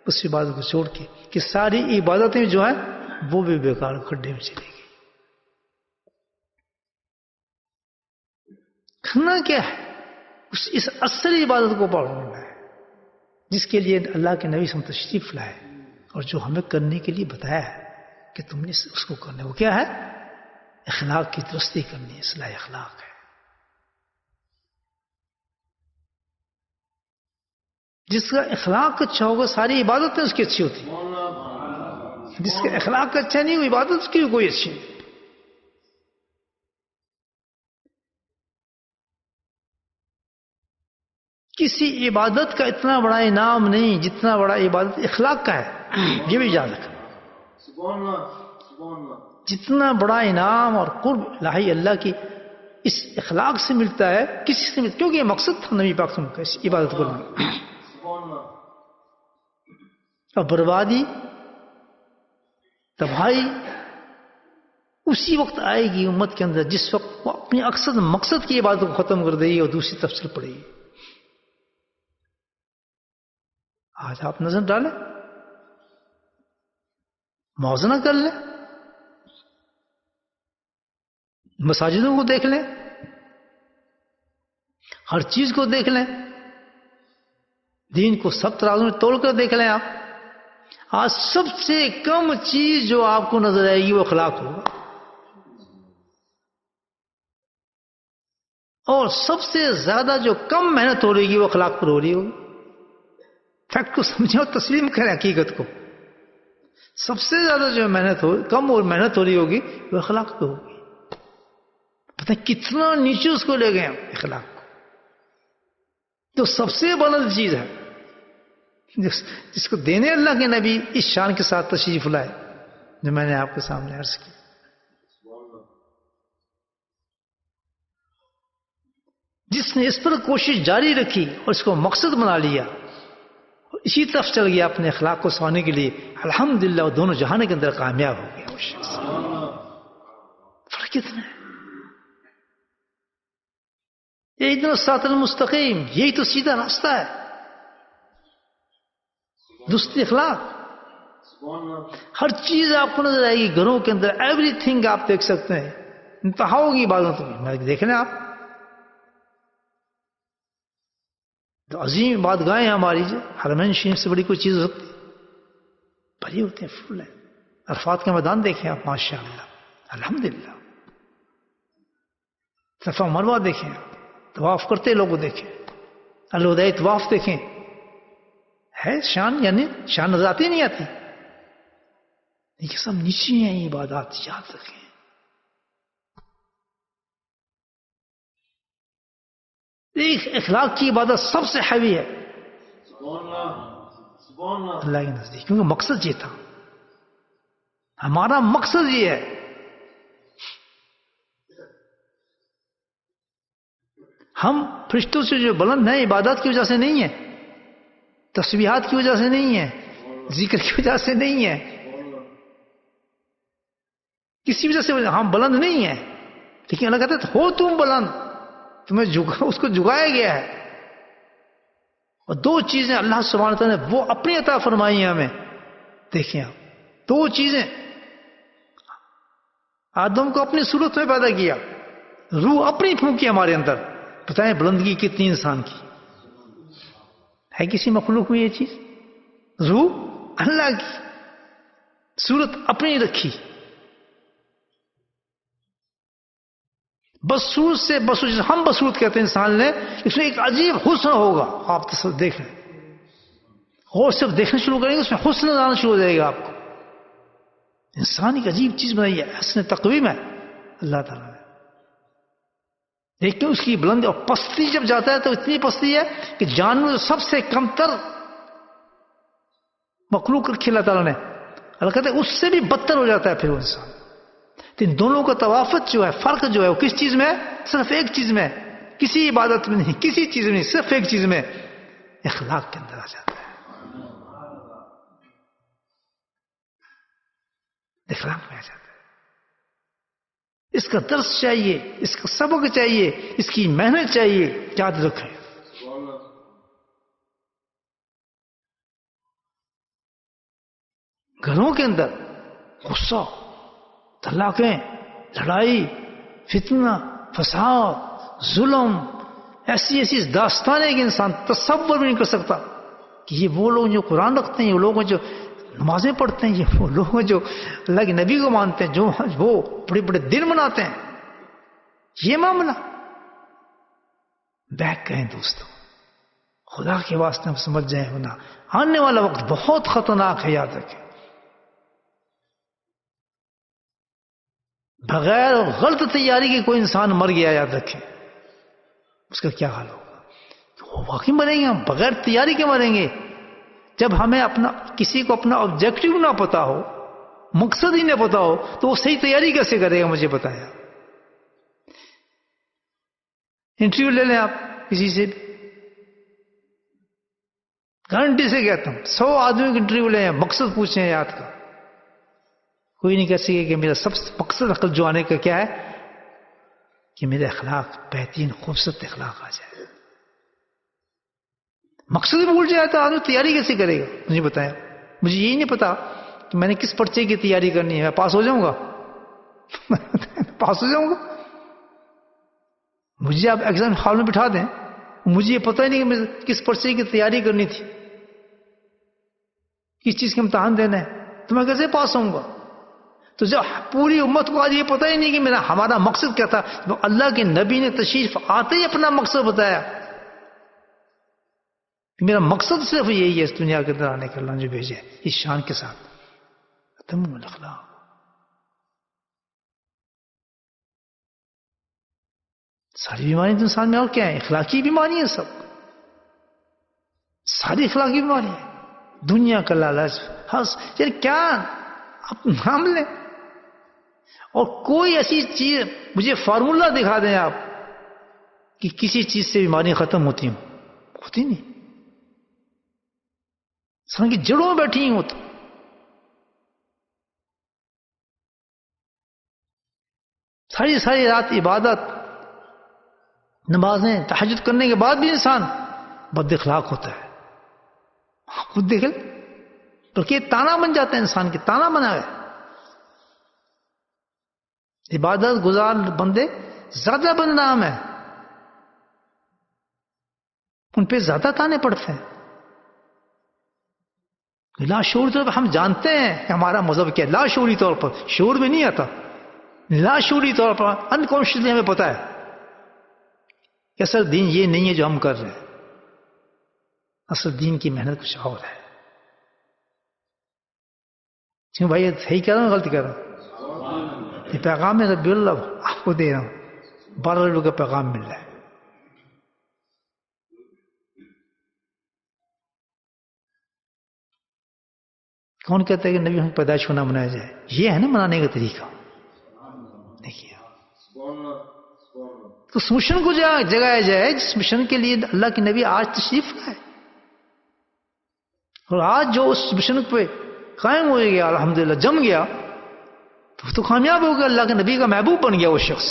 اس عبادت کو چھوڑ کے کہ ساری عبادتیں جو ہیں وہ بھی بیکار کھڈے میں چلے گی. کرنا کیا ہے؟ اس اصل عبادت کو پڑھنا ہے جس کے لیے اللہ کے نبی ہم تشریف لائے اور جو ہمیں کرنے کے لیے بتایا ہے کہ تم نے اس کو کرنا ہے. وہ کیا ہے؟ اخلاق کی درستی کرنی ہے، اصلاح اخلاق ہے. جس کا اخلاق اچھا ہوگا ساری عبادتیں اس کی اچھی ہوتی ہیں. جس کا اخلاق اچھا نہیں ہو عبادت اس کی بھی کوئی اچھی نہیں. کسی عبادت کا اتنا بڑا انعام نہیں جتنا بڑا عبادت اخلاق کا ہے. یہ بھی یاد رکھنا. جتنا بڑا انعام اور قرب الہی اللہ کی اس اخلاق سے ملتا ہے کسی سے ملتا، کیونکہ یہ مقصد تھا نبی پاک صلی اللہ علیہ وسلم کا اس عبادت کرنا. اور بربادی تباہی اسی وقت آئے گی امت کے اندر جس وقت وہ اپنی مقصد کی عبادت کو ختم کر دے گی اور دوسری طرف چل پڑے گی. آج آپ نظر ڈالیں، موازنہ کر لیں، مساجدوں کو دیکھ لیں، ہر چیز کو دیکھ لیں، دین کو سب ترازو میں توڑ کر دیکھ لیں. آپ آج سب سے کم چیز جو آپ کو نظر آئے گی وہ اخلاق ہوگا، اور سب سے زیادہ جو کم محنت ہو رہی ہے وہ اخلاق پر ہو رہی ہوگی. فیکٹ کو سمجھیں اور تسلیم کریں حقیقت کو. سب سے زیادہ جو کم اور محنت ہو رہی ہوگی وہ اخلاق پہ ہوگی. پتہ کتنا نیچے اس کو لے گئے ہم اخلاق کو. تو سب سے بلند چیز ہے جس کو دینے اللہ کے نبی اس شان کے ساتھ تشریف لائے جو میں نے آپ کے سامنے عرض کی. جس نے اس پر کوشش جاری رکھی اور اس کو مقصد بنا لیا اور اسی طرف چل گیا اپنے اخلاق کو سنوانے کے لیے، الحمدللہ وہ دونوں جہان کے اندر کامیاب ہو گیا. وہ شخص فرق کتنا ہے؟ یہی تو صراط المستقیم، یہی تو سیدھا راستہ ہے. درست اخلاق. ہر چیز آپ کو نظر آئے گی گھروں کے اندر، ایوری تھنگ آپ دیکھ سکتے ہیں. انتہا ہوگی عبادتوں میں. دیکھ لیں آپ تو عظیم عبادگاہیں ہیں ہماری، جو حرمین شریف سے بڑی کوئی چیز ہوتی بھری ہوتے ہیں، فل ہے. عرفات کا میدان دیکھیں آپ، ماشاء اللہ الحمدللہ. صفا مروہ دیکھیں، طواف کرتے لوگوں دیکھیں، الوداعی طواف دیکھیں. ہے شان، یعنی شان نظر آتی نہیں آتی، لیکن سب نیچے ہیں یہ عبادات، یاد رکھیں. ایک اخلاق کی عبادت سب سے ہیوی ہے اللہ کے نزدیک، کیونکہ مقصد یہ تھا. ہمارا مقصد یہ ہے ہم فرشتوں سے جو بلند ہیں عبادات کی وجہ سے نہیں ہے، تسبیحات کی وجہ سے نہیں ہے، ذکر کی وجہ سے نہیں ہے، کسی وجہ سے ہم بلند نہیں ہیں. لیکن اللہ کہتا ہے ہو تم بلند، تمہیں اس کو جھکایا گیا ہے. اور دو چیزیں اللہ سبحانہ وتعالی نے وہ اپنی عطا فرمائی ہیں ہمیں. دیکھیں آپ، دو چیزیں. آدم کو اپنی صورت میں پیدا کیا، روح اپنی پھونکی ہمارے اندر. بتائیں بلندگی کتنی انسان کی ہے؟ کسی مخلوق میں یہ چیز؟ روح اللہ کی صورت اپنی رکھی. بصورت سے بصورت، ہم بصورت کہتے ہیں انسان نے، اس میں ایک عجیب حسن ہوگا. آپ تصور دیکھیں، اور صرف دیکھنا شروع کریں گے اس میں حسن آنا شروع ہو جائے گا آپ کو. انسان ایک عجیب چیز بنائی ہے، حسن تقویم ہے اللہ تعالیٰ نے. لیکن اس کی بلندی اور پستی جب جاتا ہے تو اتنی پستی ہے کہ جانور سب سے کم تر مخلوق رکھی اللہ تعالیٰ نے، اللہ کہتے ہیں اس سے بھی بدتر ہو جاتا ہے پھر وہ انسان. ان دونوں کا توافت جو ہے، فرق جو ہے، وہ کس چیز میں ہے؟ صرف ایک چیز میں، کسی عبادت میں نہیں، کسی چیز میں نہیں، صرف ایک چیز میں، اخلاق کے اندر آ جاتا ہے. اخلاق میں آ جاتا ہے. اس کا درس چاہیے، اس کا سبق چاہیے، اس کی محنت چاہیے. یاد رکھیں. گھروں کے اندر غصہ، طلاقیں، لڑائی، فتنہ، فساد، ظلم، ایسی ایسی داستانیں کہ انسان تصور بھی نہیں کر سکتا کہ یہ وہ لوگ جو قرآن رکھتے ہیں، یہ لوگ جو نمازیں پڑھتے ہیں، یہ وہ لوگ جو اللہ کے نبی کو مانتے ہیں، جو وہ بڑے بڑے دن مناتے ہیں. یہ معاملہ بیک کہیں دوستوں، خدا کے واسطے ہم سمجھ جائیں ہونا آنے والا وقت بہت خطرناک ہے. یاد رکھیں. بغیر غلط تیاری کے کوئی انسان مر گیا، یاد رکھیں اس کا کیا حال ہوگا. وہ واقعی مریں گے، ہم بغیر تیاری کے مریں گے. جب ہمیں کسی کو اپنا آبجیکٹو نہ پتا ہو، مقصد ہی نہ پتا ہو، تو وہ صحیح تیاری کیسے کرے گا؟ مجھے بتایا. انٹرویو لے لیں آپ کسی سے، گارنٹی سے کہتا ہوں 100 آدمیوں کی انٹرویو لیں، مقصد پوچھیں یاد کا. کوئی نہیں کہہ سکے کہ میرا سب سے مقصد عقل جو آنے کا کیا ہے کہ میرے اخلاق بہترین خوبصورت اخلاق آ جائے. مقصد ہی بھول جائے تو آدمی تیاری کیسے کرے گا؟ مجھے بتایا. مجھے یہی نہیں پتا کہ میں نے کس پرچے کی تیاری کرنی ہے، میں پاس ہو جاؤں گا پاس ہو جاؤں گا. مجھے آپ ایگزام ہال میں بٹھا دیں، مجھے یہ پتہ ہی نہیں کہ میں کس پرچے کی تیاری کرنی تھی، کس چیز کا امتحان دینا ہے، تو میں کیسے پاس ہوں گا؟ تو جب پوری امت کو آج یہ پتہ ہی نہیں کہ ہمارا مقصد کیا تھا، تو اللہ کے نبی نے تشریف آتے ہی اپنا مقصد بتایا کہ میرا مقصد صرف یہی ہے اس دنیا کے اندر آنے کا، اللہ نے جو بھیجا ہے اس شان کے ساتھ. ختم الاخلاق. ساری بیماری تو انسان میں اور کیا ہے؟ اخلاقی بیماری ہے. سب ساری اخلاقی بیماری ہے. دنیا کا لالچ، یعنی کیا آپ نام لیں. اور کوئی ایسی چیز مجھے فارمولہ دکھا دیں آپ کہ کسی چیز سے بیماری ختم ہوتی ہوں، ہوتی نہیں. انسان کی جڑوں میں بیٹھی ہوں. تو ساری رات عبادت، نمازیں، تہجد کرنے کے بعد بھی انسان بد اخلاق ہوتا ہے. خود دیکھ لیں، بلکہ یہ تانا بن جاتا ہے، انسان کی تانا بنا ہے. عبادت گزار بندے زیادہ بدنام ہیں، ان پہ زیادہ تانے پڑتے ہیں. لاشعوری طور پر ہم جانتے ہیں کہ ہمارا مذہب کیا ہے، لاشعوری طور پر، شعور میں نہیں آتا، لاشعوری طور پر انکانشیسلی ہمیں پتا ہے کہ اصل دین یہ نہیں ہے جو ہم کر رہے ہیں. اصل دین کی محنت کچھ اور ہے. کیوں بھائی صحیح کہہ رہا ہوں غلطی کہہ رہا ہوں؟ یہ پیغام ہے ربی اللہ آپ کو دے رہا ہوں، 12 لوگوں کا پیغام مل رہا ہے. کون کہتا ہے کہ نبی ہم پیدائش کو نہ منایا جائے؟ یہ ہے نا منانے کا طریقہ. دیکھیے تو اس مشن کو جگایا جائے جس مشن کے لیے اللہ کے نبی آج تشریف لائے، اور آج جو اس مشن پہ قائم ہو گیا، الحمدللہ جم گیا، تو کامیاب ہو گیا، اللہ کے نبی کا محبوب بن گیا وہ شخص.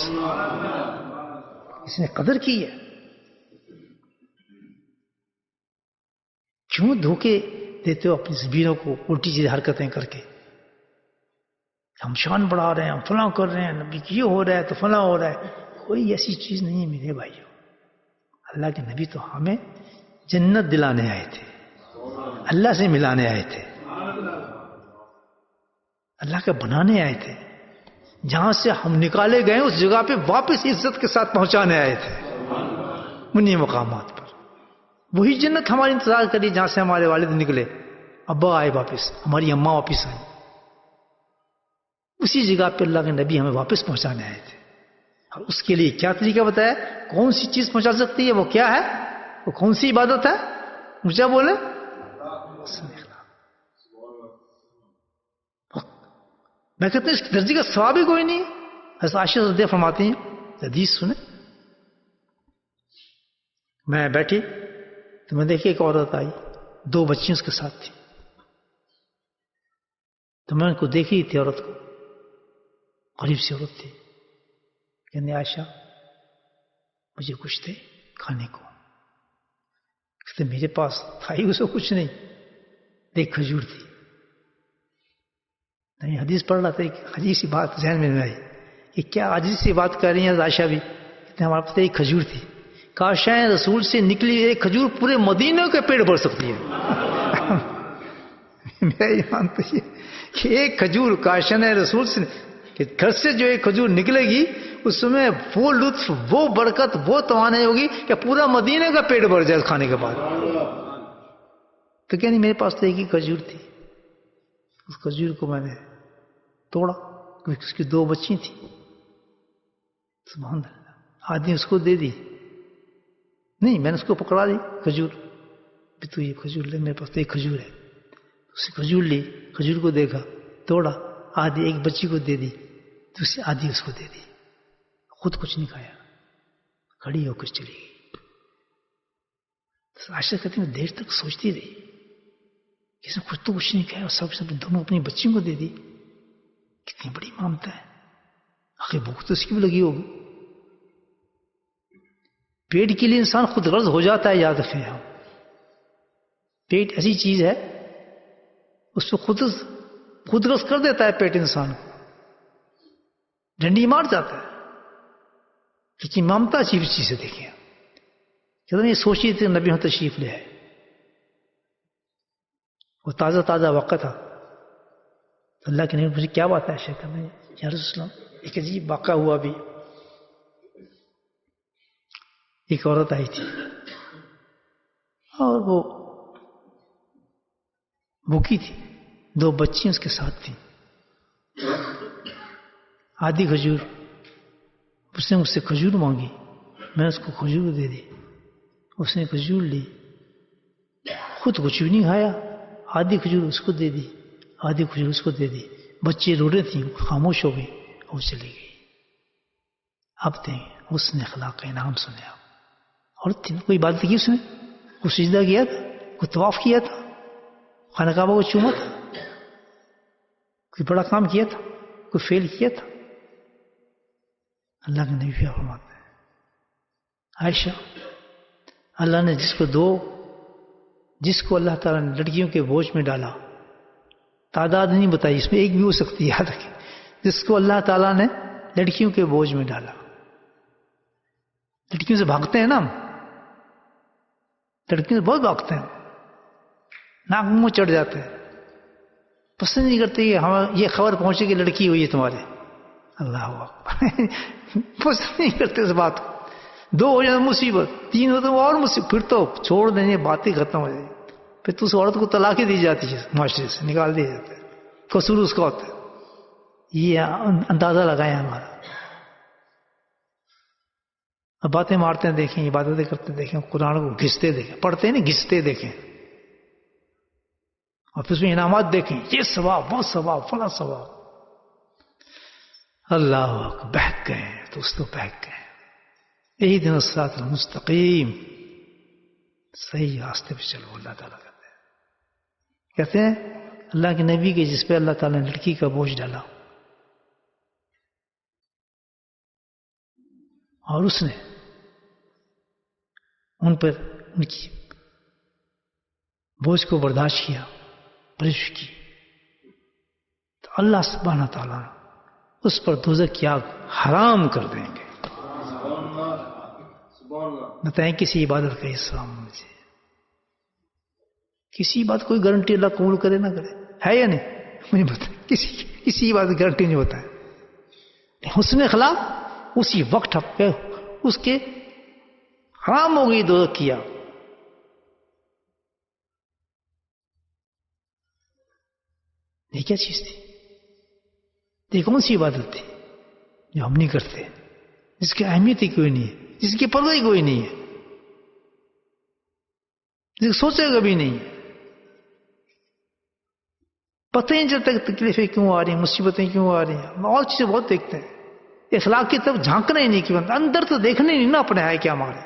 اس نے قدر کی ہے. کیوں دھوکے دیتے ہو اپنی زمینوں کو الٹی سیدھی حرکتیں کر کے؟ ہم شان بڑھا رہے ہیں، ہم فلاں کر رہے ہیں، نبی یہ ہو رہا ہے تو فلاں ہو رہا ہے. کوئی ایسی چیز نہیں ہے میرے بھائیوں. اللہ کے نبی تو ہمیں جنت دلانے آئے تھے، اللہ سے ملانے آئے تھے، اللہ کا بنانے آئے تھے. جہاں سے ہم نکالے گئے اس جگہ پہ واپس عزت کے ساتھ پہنچانے آئے تھے انہی مقامات پر. وہی جنت ہماری انتظار کری جہاں سے ہمارے والد نکلے، ابا آئے واپس، ہماری اماں واپس آئی. اسی جگہ پہ اللہ کے نبی ہمیں واپس پہنچانے آئے تھے. اور اس کے لیے کیا طریقہ بتایا؟ کون سی چیز پہنچا سکتی ہے؟ وہ کیا ہے؟ وہ کون سی عبادت ہے؟ مجھے بولے. میں کہتے ہیں اس درجے کا ثواب ہی کوئی نہیں. حضرت عائشہ رضی اللہ فرماتی ہیں، حدیث سنیں. میں بیٹھی تو میں دیکھی ایک عورت آئی، 2 بچیاں اس کے ساتھ تھی. تو میں ان کو دیکھی تھی، عورت کو، غریب سی عورت تھی. کہنے عائشہ مجھے کچھ دے کھانے کو. کہتے میرے پاس تھا ہی اس کو کچھ نہیں. دیکھ کھجور تھی. میں حدیث پڑھ رہا تھا، ایک عجیب سی بات ذہن میں آئی کہ کیا عجیب سی بات کر رہی ہیں عائشہ بھی. کہتے ہمارے پاس ایک کھجور تھی، کاشائے رسول سے نکلی ایک کھجور پورے مدینہ کے پیڑ بھر سکتی ہے. میرا ایمان تو یہ کہ ایک کھجور کاشائے رسول سے کہ گھر سے جو ایک کھجور نکلے گی اس میں وہ لطف، وہ برکت، وہ توانائی ہوگی کہ پورا مدینہ کا پیٹ بھر جائے کھانے کے بعد. تو کیا نہیں، میرے پاس تو ایک ہی کھجور تھی. اس کھجور کو میں نے توڑا کیونکہ اس کی 2 بچی تھیں. سبحان اللہ. آدمی اس کو دے دی. نہیں، میں نے اس کو پکڑا دی کھجور. تو یہ کھجور لے، میرے پاس تو ایک کھجور ہے. اس نے کھجور لی، کھجور کو دیکھا، توڑا، آدھی ایک بچی کو دے دی، دوسری آدھی اس کو دے دی. خود کچھ نہیں کھایا، کھڑی ہو کر چلی گئی. عائشہ کہتی میں دیر تک سوچتی رہی کہ اس نے خود تو کچھ نہیں کھایا اور سب دونوں اپنی بچیوں کو دے دی. کتنی بڑی ممتا ہے. آخر بھوک تو اس کی بھی لگی ہوگی. پیٹ کے لیے انسان خود غرض ہو جاتا ہے. یاد رکھیں آپ، پیٹ ایسی چیز ہے اس پہ خود غرض کر دیتا ہے. پیٹ انسان کو ڈنڈی مار جاتا ہے. کتنی ممتا عجیب چیز ہے. دیکھیں کہتے ہیں یہ سوچی تھی نبی ہم تشریف لے آئے. وہ تازہ تازہ وقت تھا. اللہ کے نبی مجھے کیا بات ہے شیخ میں یا رسول اللہ ایک عجیب واقعہ ہوا. بھی ایک عورت آئی تھی اور وہ بھوکی تھی. 2 بچیاں اس کے ساتھ تھیں. آدھی کھجور اس نے مجھ سے کھجور مانگی. میں نے اس کو کھجور دے دی. اس نے کھجور لی، خود کچھ بھی نہیں کھایا. آدھی کھجور اس کو دے دی، آدھی کھجور اس کو دے دی. بچے رو رہے تھیں، خاموش ہو گئی اور چلی گئی. اب دیں اس نے اخلاق کا انعام سنے. آپ عورت تھی، کوئی بات کی، اس نے کوئی سجدہ کیا تھا، کوئی طواف کیا تھا، خانہ کعبہ کو چوما تھا، کوئی بڑا کام کیا تھا، کوئی فیل کیا تھا. اللہ کے نبی فرماتے ہیں عائشہ اللہ نے جس کو اللہ تعالیٰ نے لڑکیوں کے بوجھ میں ڈالا، تعداد نہیں بتائی، اس میں ایک بھی ہو سکتی ہے. یاد رکھیں جس کو اللہ تعالیٰ نے لڑکیوں کے بوجھ میں ڈالا. لڑکیوں سے بھاگتے ہیں نا ہم، لڑکیوں سے بہت بھاگتے ہیں، ناک منہ چڑھ جاتے ہیں، پسند نہیں کرتے کہ ہم یہ خبر پہنچے کہ لڑکی ہوئی ہے تمہارے. اللہ اکبر. پسند نہیں کرتے اس بات کو. 2 ہو جائے مصیبت، 3 ہو تو اور مصیبت، پھر تو چھوڑ دیں، باتیں ختم ہو جائیں. پھر تو اس عورت کو طلاق ہی دی جاتی ہے، معاشرے سے نکال دیا جاتا ہے. قصور اس کا ہوتا ہے. یہ اندازہ لگائیں ہمارا. اب باتیں مارتے ہیں دیکھیں، عبادتیں کرتے دیکھیں، قرآن کو گھستے دیکھیں، پڑھتے نہیں گھستے دیکھیں، اور پھر اس میں انعامات دیکھیں، یہ ثواب، وہ ثواب، فلاں ثواب. اللہ اکبر. بہک گئے دوستوں، بہک گئے. یہی دن الصراط المستقیم، صحیح راستے پہ چلو. اللہ تعالیٰ کہتے ہیں اللہ کے نبی کے جس پہ اللہ تعالیٰ نے لڑکی کا بوجھ ڈالا اور اس نے ان پر ان کی بوجھ کو برداشت کیا، پرورش کی، تو اللہ سبحانہ تعالیٰ اس پر دوزخ کی آگ حرام کر دیں گے. بتائیں کسی عبادت کا حصہ مجھے، کسی بات کوئی گارنٹی اللہ قبول کرے نہ کرے ہے یا نہیں؟ مجھے بتائیں کسی بات کی گارنٹی نہیں ہوتا ہے. حسن اخلاق اسی وقت اس کے حرام ہو گئی دوزخ کی آگ. یہ کیا چیز تھی؟ یہ کون سی عبادت تھی جو ہم نہیں کرتے، جس کی اہمیت ہی کوئی نہیں ہے، جس کی پرواہ ہی کوئی نہیں ہے، جس کو سوچے گا بھی نہیں ہے. پتہ ہی نہیں چلتا کہ تکلیفیں کیوں آ رہی ہیں، مصیبتیں کیوں آ رہی ہیں. اور چیزیں بہت دیکھتے ہیں، اخلاق کی طرف جھانکنا ہی نہیں کہ اندر تو دیکھنا ہی نہیں نا اپنے ہے کیا ہمارے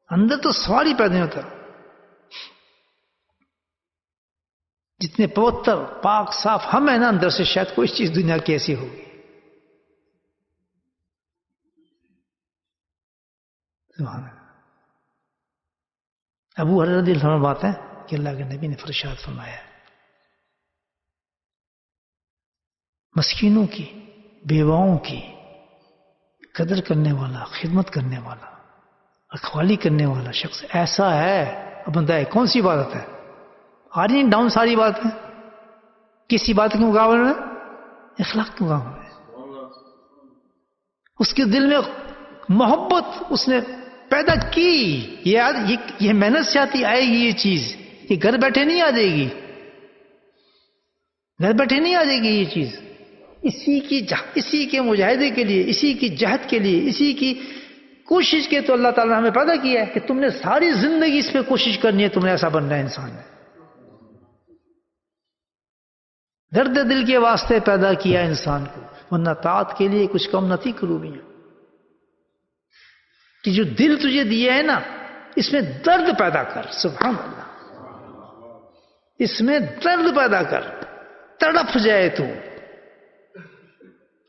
اندر. تو سوال ہی پیدا نہیں ہوتا. جتنے پوتر پاک صاف ہم ہیں نا اندر سے، شاید کوئی چیز دنیا کی ایسی ہوگی. سبحان اللہ. ابو ہریرہ رضی اللہ عنہ بات ہے کہ اللہ کے نبی نے ارشاد فرمایا ہے مسکینوں کی بیواؤں کی قدر کرنے والا، خدمت کرنے والا، رکھوالی کرنے والا شخص ایسا ہے. اب بندہ ہے کون سی عبادت ہے؟ آ رہی ڈاؤن ساری بات ہے. کس عبادت کے مقابلے میں؟ اخلاق کے مقابلے میں. اس کے دل میں محبت اس نے پیدا کی. یہ محنت سے آتی آئے گی یہ چیز، یہ گھر بیٹھے نہیں آ جائے گی، گھر بیٹھے نہیں آ جائے گی یہ چیز. اسی کے مجاہدے کے لیے، اسی کی جہد کے لیے، اسی کی کوشش کے تو اللہ تعالیٰ نے ہمیں پیدا کیا ہے کہ تم نے ساری زندگی اس پہ کوشش کرنی ہے، تم نے ایسا بننا ہے انسان نے. درد دل کے واسطے پیدا کیا انسان کو، ورنہ طاعت کے لیے کچھ کم نہ تھی قلوبیاں. کہ جو دل تجھے دیا ہے نا اس میں درد پیدا کر. سبحان اللہ. اس میں درد پیدا کر، تڑپ جائے تو،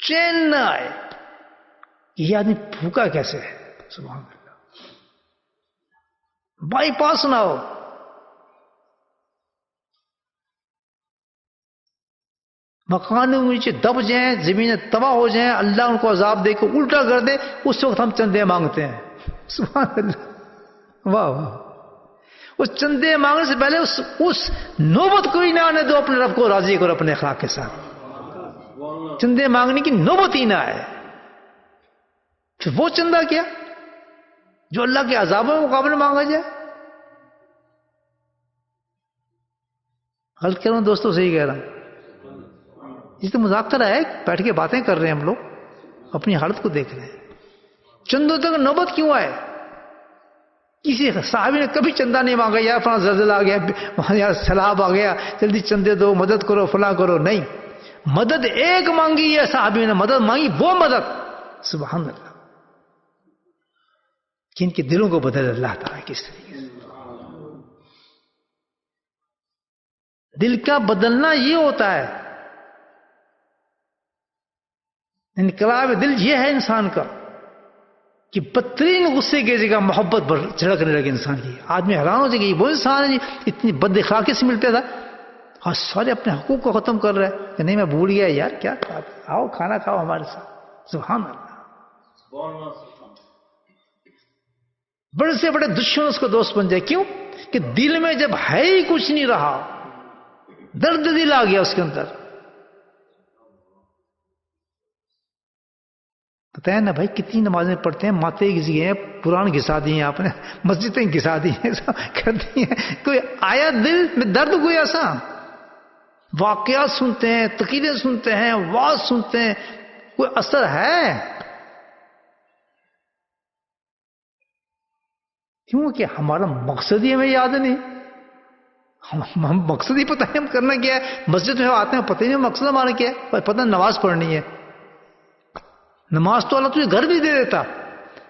چین نہ آئے. یہ آدمی بھوکا کیسے ہے؟ سبحان اللہ. بائی پاس نہ ہو. مکان نیچے دب جائیں، زمینیں تباہ ہو جائیں، اللہ ان کو عذاب دے کے الٹا کر دے، اس وقت ہم چندے مانگتے ہیں. سبحان اللہ. واہ واہ. اس چندے مانگنے سے پہلے اس نوبت کو ہی نہ آنے دو، اپنے رب کو راضی کرو اپنے اخلاق کے ساتھ. چندے مانگنے کی نوبت ہی نہ آئے. پھر وہ چندہ کیا جو اللہ کے عذابوں کے مقابلے مانگا جائے. غلط کہہ رہا ہوں دوستوں، صحیح کہہ رہا ہوں. اس تو مذاکرہ ہے، بیٹھ کے باتیں کر رہے ہیں ہم لوگ، اپنی حالت کو دیکھ رہے ہیں. چندوں تک نوبت کیوں آئے؟ کسی صحابی نے کبھی چندہ نہیں مانگا یار فلاں زلزلہ آ گیا، وہاں یار سیلاب آ گیا، جلدی چندے دو، مدد کرو، فلاں کرو. نہیں، مدد ایک مانگی ہے صحابی نے، مدد مانگی وہ مدد. سبحان اللہ. جن کے دلوں کو بدل اللہ تعالیٰ کس طریقے سے. دل کا بدلنا یہ ہوتا ہے. انقلاب دل یہ ہے انسان کا کہ بدترین غصے کی جگہ محبت چھڑکنے لگے انسان کی. آدمی حیران ہو جائے گا یہ وہ انسان ہے اتنی بد اخلاقی سے ملتا تھا اور سارے اپنے حقوق کو ختم کر رہا ہے کہ نہیں میں بھول گیا یار کیا، آؤ کھانا کھاؤ ہمارے ساتھ. سبحان اللہ. بڑے سے بڑے دشمن اس کو دوست بن جائے. کیوں کہ دل میں جب ہے ہی کچھ نہیں رہا، درد دل آ گیا اس کے اندر. پتہ ہے نا بھائی کتنی نمازیں پڑھتے ہیں، ماتے گھسی ہیں، قرآن گھسا دی ہیں آپ نے، مسجدیں گھسا دی ہیں، کر دی ہیں. کوئی آیا دل میں درد؟ کوئی ایسا واقعات سنتے ہیں، تقریریں سنتے ہیں، واعظ سنتے ہیں، کوئی اثر ہے؟ کیوں کہ ہمارا مقصد ہی ہمیں یاد نہیں. ہم مقصد ہی پتہ نہیں ہم کرنا کیا ہے. مسجد میں آتے ہیں پتہ نہیں مقصد ہمارا کیا ہے، پتہ نماز پڑھنی ہے. نماز تو اللہ تجھے گھر بھی دے دیتا،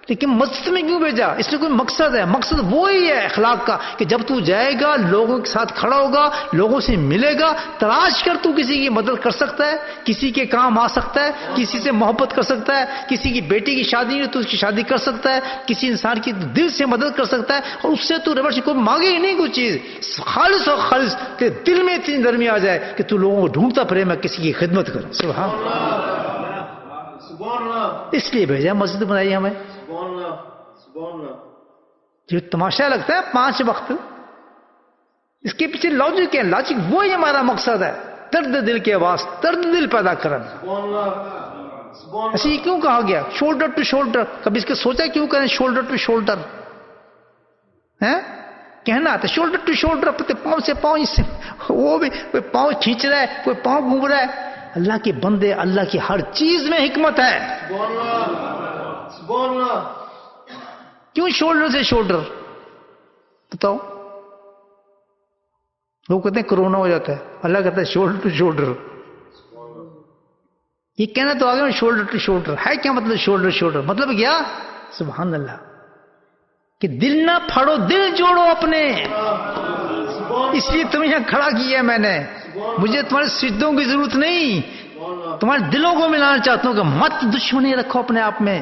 لیکن مسجد میں کیوں بھیجا؟ اس لیے کوئی مقصد ہے. مقصد وہی ہے اخلاق کا کہ جب تو جائے گا لوگوں کے ساتھ کھڑا ہوگا، لوگوں سے ملے گا، تلاش کر تو کسی کی مدد کر سکتا ہے، کسی کے کام آ سکتا ہے، کسی سے محبت کر سکتا ہے، کسی کی بیٹی کی شادی ہے تو اس کی شادی کر سکتا ہے، کسی انسان کی دل سے مدد کر سکتا ہے. اور اس سے تو ریورس کوئی مانگے ہی نہیں کوئی چیز، خالص اور خالص کہ دل میں اتنی نرمی آ جائے کہ تو لوگوں کو ڈھونڈتا پھرے میں کسی کی خدمت کروں. سبحان اللہ. اس لیے بھیجا، مسجد بنائی ہمیں. جو تماشا لگتا ہے 5 وقت، اس کے پیچھے لاجک ہے. لاجک وہی ہمارا مقصد ہے، درد دل کے واسطے درد دل پیدا کرنا. ایسے ہی کیوں کہا گیا شولڈر ٹو شولڈر؟ کبھی اس کے سوچا کیوں کریں شولڈر ٹو شولڈر؟ کہنا آتا شولڈر ٹو شولڈر، پاؤں سے پاؤں، اس سے وہ بھی کوئی پاؤں کھینچ رہا ہے، کوئی پاؤں گھوم رہا ہے. اللہ کے بندے، اللہ کی ہر چیز میں حکمت ہے. کیوں شولڈر سے شولڈر؟ بتاؤ. لوگ کہتے ہیں کرونا ہو جاتا ہے، اللہ کہتا ہے شولڈر ٹو شولڈر. یہ کہنا تو آگے شولڈر ٹو شولڈر ہے. کیا مطلب شولڈر شولڈر؟ مطلب کیا؟ سبحان اللہ. کہ دل نہ پھاڑو، دل جوڑو اپنے. اس لیے تمہیں یہاں کھڑا کیا ہے میں نے. مجھے تمہارے سجدوں کی ضرورت نہیں، تمہارے دلوں کو ملانا چاہتا ہوں کہ مت دشمنی رکھو اپنے آپ میں،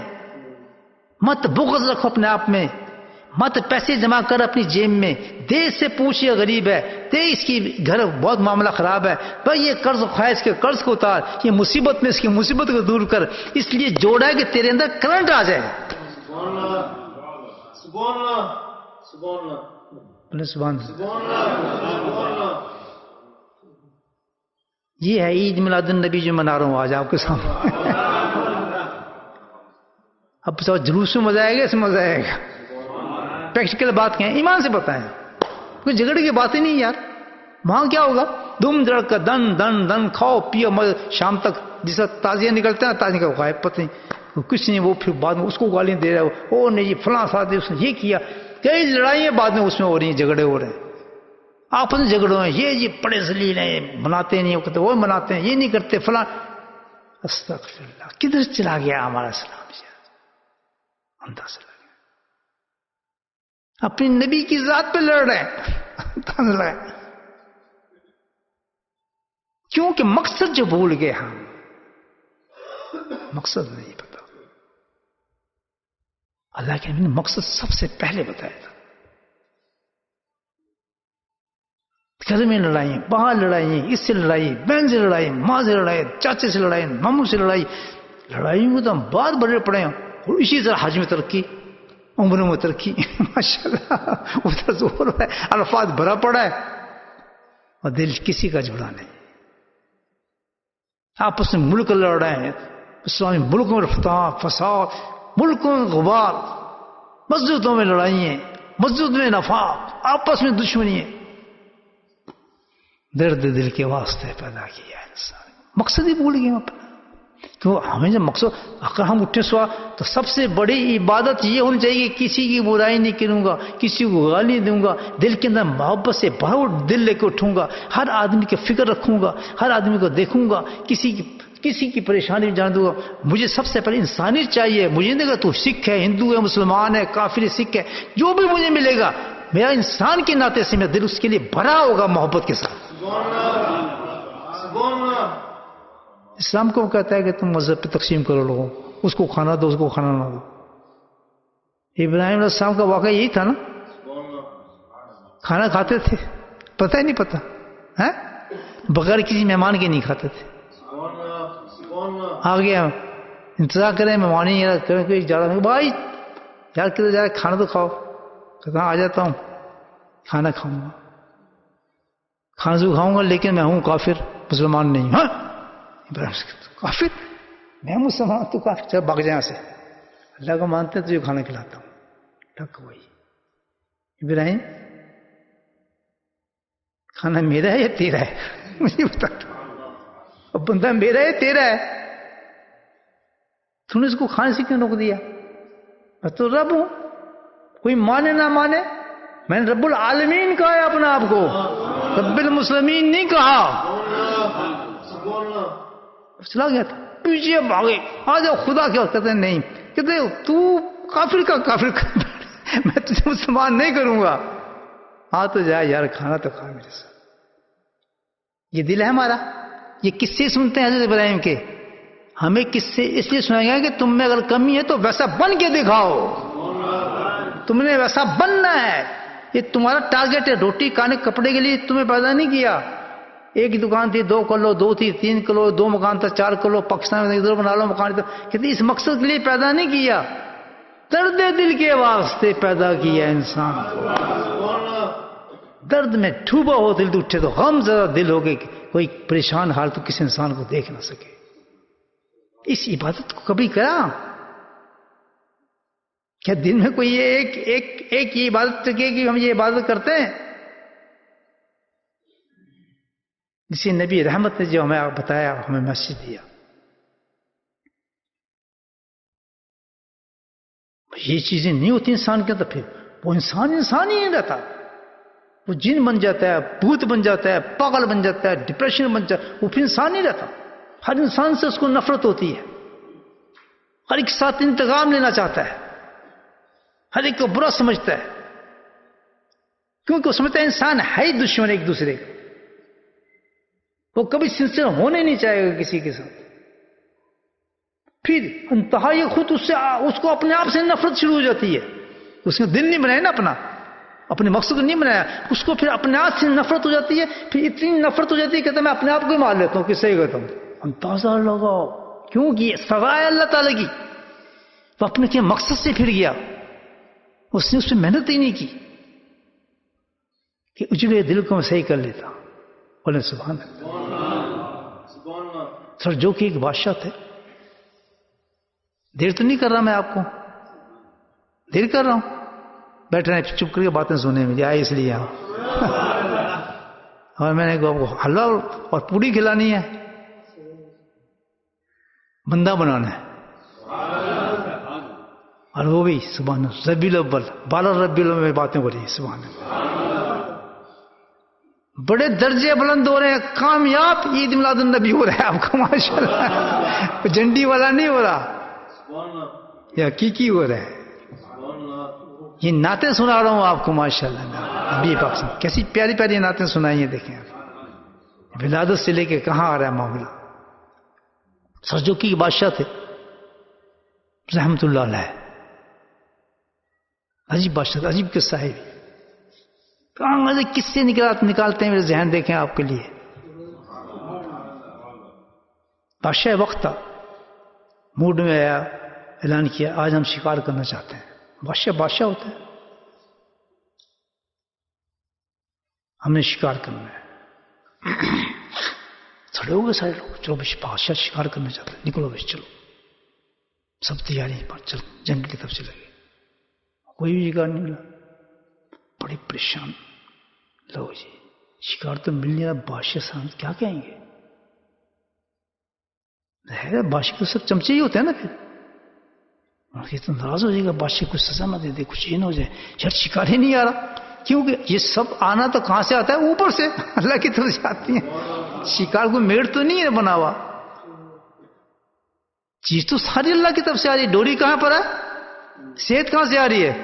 مت بغض رکھو اپنے آپ میں، مت پیسے جمع کر اپنی جیب میں، دے سے پوچھئے غریب ہے، دے اس کی گھر بہت معاملہ خراب ہے، بھائی یہ قرض خواہ اس کے قرض کو اتار، یہ مصیبت میں اس کی مصیبت کو دور کر، اس لیے جوڑا ہے کہ تیرے اندر کرنٹ آ جائے گا. سبحان اللہ. یہ ہے عید میلاد النبی جو منا رہا ہوں آج آپ کے سامنے. اب جلوس میں مزہ آئے گا، اس میں مزہ آئے گا. پریکٹیکل بات کہیں، ایمان سے بتائیں، کوئی جھگڑے کی بات ہی نہیں یار. وہاں کیا ہوگا؟ دم دڑ کر دن دن دن کھاؤ پیو شام تک، جس وقت تازیاں نکلتے ہیں تازیاں کا غائب پتہ نہیں کچھ نہیں. وہ پھر بعد میں اس کو گالیاں دے رہا ہے، وہ نہیں جی فلاں ساتھی اس نے یہ کیا. کئی لڑائیاں بعد میں اس میں ہو رہی ہیں، جھگڑے ہو رہے ہیں، آپس میں جھگڑوں ہیں. یہ جی بڑے ذلیل ہیں، مناتے نہیں، وہ مناتے ہیں، یہ نہیں کرتے فلاں. استغفر اللہ، کدھر چلا گیا ہمارا اسلام؟ اندازہ لگا اپنی نبی کی ذات پہ لڑ رہے ہیں. کیونکہ مقصد جو بھول گئے ہم، مقصد نہیں پتا. اللہ کے نبی نے مقصد سب سے پہلے بتایا تھا. گھر میں لڑائی، باہر لڑائی، اس سے لڑائی، بہن سے لڑائی، ماں سے لڑائی، چاچے سے لڑائی، ماموں سے لڑائی. لڑائیوں کو تو ہم بعد بڑے پڑے ہیں. اور اسی طرح حج میں ترقی، عمروں میں ترقی، ماشاءاللہ ادھر زور ہے، الفاظ بھرا پڑا ہے اور دل کسی کا جڑا نہیں. آپس میں ملک لڑ رہے ہیں، اسلامی ملکوں میں فساد، ملکوں میں غبار، مسجدوں میں لڑائیاں، مسجد میں نفاق، آپس میں دشمنی ہے. درد دل کے واسطے پیدا کیا انسان، مقصد ہی بھول گئے اپنا. تو ہمیں جب مقصد، اگر ہم اٹھے سوا تو سب سے بڑی عبادت یہ ہونی چاہیے کہ کسی کی برائی نہیں کروں گا، کسی کو گالی دوں گا، دل کے اندر محبت سے بھر دل لے کے اٹھوں گا، ہر آدمی کی فکر رکھوں گا، ہر آدمی کو دیکھوں گا، کسی کی پریشانی جان دوں گا. مجھے سب سے پہلے انسانیت چاہیے. مجھے نہیں کہ تو سکھ ہے، ہندو ہے، مسلمان ہے، کافر ہے، سکھ ہے، جو بھی مجھے ملے گا میرا انسان کے ناطے سے میرا دل اس کے لیے بھرا ہوگا محبت کے ساتھ. اسلام کو کہتا ہے کہ تم مذہب پہ تقسیم کرو لوگوں، اس کو کھانا دو، اس کو کھانا نہ دو. ابراہیم علیہ السلام کا واقعہ یہی تھا نا، کھانا کھاتے تھے، پتہ ہی نہیں پتا ہے، بغیر کسی مہمان کے نہیں کھاتے تھے. آ گیا انتظار کریں مہمان ہی کریں جا رہا، بھائی یار کدھر جا رہا ہے، کھانا تو کھاؤ. کہاں آ جاتا ہوں، کھانا کھاؤں گا، کھانا تو کھاؤں گا لیکن میں ہوں کافر، مسلمان نہیں. ہاں کافر؟ میں مسلمان تو کافر؟ چل بھاگ جائیں سے، اللہ کو مانتے ہیں تجھے کھانا کھلاتا ہوں. ٹک وہی ابراہیم، کھانا میرا ہے یا تیرا ہے؟ مجھے بتا، اب بندہ میرا ہے تیرا ہے؟ تم نے اس کو کھانے سے کیوں روک دیا؟ میں تو رب ہوں، کوئی مانے نہ مانے، میں نے رب العالمین کہا ہے اپنا آپ کو، رب المسلمین نہیں کہا. چلا گیا تھا پیچھے بھاگے، آ جاؤ خدا کیا کہتے ہیں نہیں، کہتے تو کافر کا کافر میں تجھے مسلمان نہیں کروں گا. ہاں تو جا یار، کھانا تو کھا میرے ساتھ. یہ دل ہے ہمارا. یہ کس سے سنتے ہیں حضرت ابراہیم کے؟ ہمیں کس سے اس لیے سنایا گیا کہ تم میں اگر کمی ہے تو ویسا بن کے دکھاؤ. تم نے ویسا بننا ہے. یہ تمہارا ٹارگٹ ہے. روٹی کھانے کپڑے کے لیے تمہیں پیدا نہیں کیا. ایک ہی دکان تھی 2 کر لو، 2 تھی 3 کر لو، 2 مکان تھا 4 کر لو، پاکستان میں ادھر بنا لو مکان. کہتے اس مقصد کے لیے پیدا نہیں کیا، درد دل کے واسطے پیدا کیا انسان. درد میں ڈوبا ہو دل اٹھے تو غم زدہ دل ہو گئے، کوئی پریشان حال تو کسی انسان کو دیکھ نہ سکے. اس عبادت کو کبھی کرا کیا؟ دن میں کوئی ایک یہ عبادت کہ ہم یہ عبادت کرتے ہیں؟ جسے نبی رحمت نے جو ہمیں بتایا، ہمیں مسجد دیا، یہ چیزیں نہیں ہوتی انسان کے اندر، پھر وہ انسان ہی نہیں رہتا. وہ جن بن جاتا ہے، بھوت بن جاتا ہے، پاگل بن جاتا ہے، ڈپریشن بن جاتا ہے، وہ پھر انسان نہیں رہتا. ہر انسان سے اس کو نفرت ہوتی ہے، ہر ایک ساتھ انتقام لینا چاہتا ہے، ہر ایک کو برا سمجھتا ہے، کیونکہ وہ سمجھتا ہے انسان ہے ہی دشمن ایک دوسرے کا. وہ کبھی سنسیئر ہونے نہیں چاہے گا کسی کے ساتھ. پھر انتہائی خود اس کو اپنے آپ سے نفرت شروع ہو جاتی ہے. اس نے دن نہیں بنایا نا اپنا، اپنے مقصد کو نہیں بنایا، اس کو پھر اپنے آپ سے نفرت ہو جاتی ہے. پھر اتنی نفرت ہو جاتی ہے کہ میں اپنے آپ کو ہی مار لیتا ہوں. کس سے کہتا ہوں اندازہ لگاؤ، کیوں کہ سزا ہے اللہ تعالیٰ کی. وہ اپنے کیا مقصد سے پھر گیا، اس نے اس پہ محنت ہی نہیں کی کہ اجڑے دل کو میں صحیح کر لیتا. بولے سبحان اللہ. سر جو کہ ایک بادشاہ تھے. دیر تو نہیں کر رہا میں آپ کو، دیر کر رہا ہوں، بیٹھ رہے ہیں چپ کر کے باتیں سننے میں آئے اس لیے. اور میں نے حلوہ اور پوری کھلانی ہے، بندہ بنانا ہے. اور وہ بھی سبحان اللہ ربیع الاول 12 ربیع الاول میں باتیں ہو رہی ہیں. سبحان اللہ. بڑے درجے بلند ہو رہے ہیں، کامیاب عید میلاد النبی ہو رہا ہے آپ کا ماشاء اللہ. جنڈی والا نہیں ہو رہا، یہ حقیقی ہو رہا ہے. یہ نعتیں سنا رہا ہوں آپ کو ماشاء اللہ. نبی پاک سے کیسی پیاری پیاری نعتیں سنائی ہیں. دیکھیں ولادت سے لے کے کہاں آ رہا ہے معاملہ. سرجوکی کے بادشاہ تھے رحمت اللہ علیہ. عجیب بادشاہ، عجیب قصہ ہے. کہاں مزے کس سے نکالتے ہیں میرے ذہن. دیکھیں آپ کے لیے بادشاہ وقت تھا، موڈ میں آیا، اعلان کیا آج ہم شکار کرنا چاہتے ہیں. بادشاہ ہوتا ہے، ہم نے شکار کرنا ہے. کھڑے ہو گئے سارے لوگ، چلو بھائی بادشاہ شکار کرنا چاہتے ہیں، نکلو بھائی چلو. سب تیاری پر چلو جنگل کی طرف چلے گئے. کوئی بھی شکار نہیں ملا، بڑے پریشان. لو جی شکار تو مل نہیں رہا، بادشاہ صاحب کیا کہیں گے. بادشاہ کو سب چمچے ہی ہوتے ہیں نا. پھر تو ناراض ہو جائے گا، بادشاہ کچھ سزا نہ دے دے، کچھ یہ نہ ہو جائے. شاید شکار ہی نہیں آ رہا، کیونکہ یہ سب آنا تو کہاں سے آتا ہے؟ اوپر سے اللہ کی طرف سے آتی ہیں. شکار کو میڑ تو نہیں ہے بنا ہوا، چیز تو ساری اللہ کی طرف سے آ رہی ہے. ڈوری کہاں پر ہے؟ صحت کہاں سے آ رہی ہے؟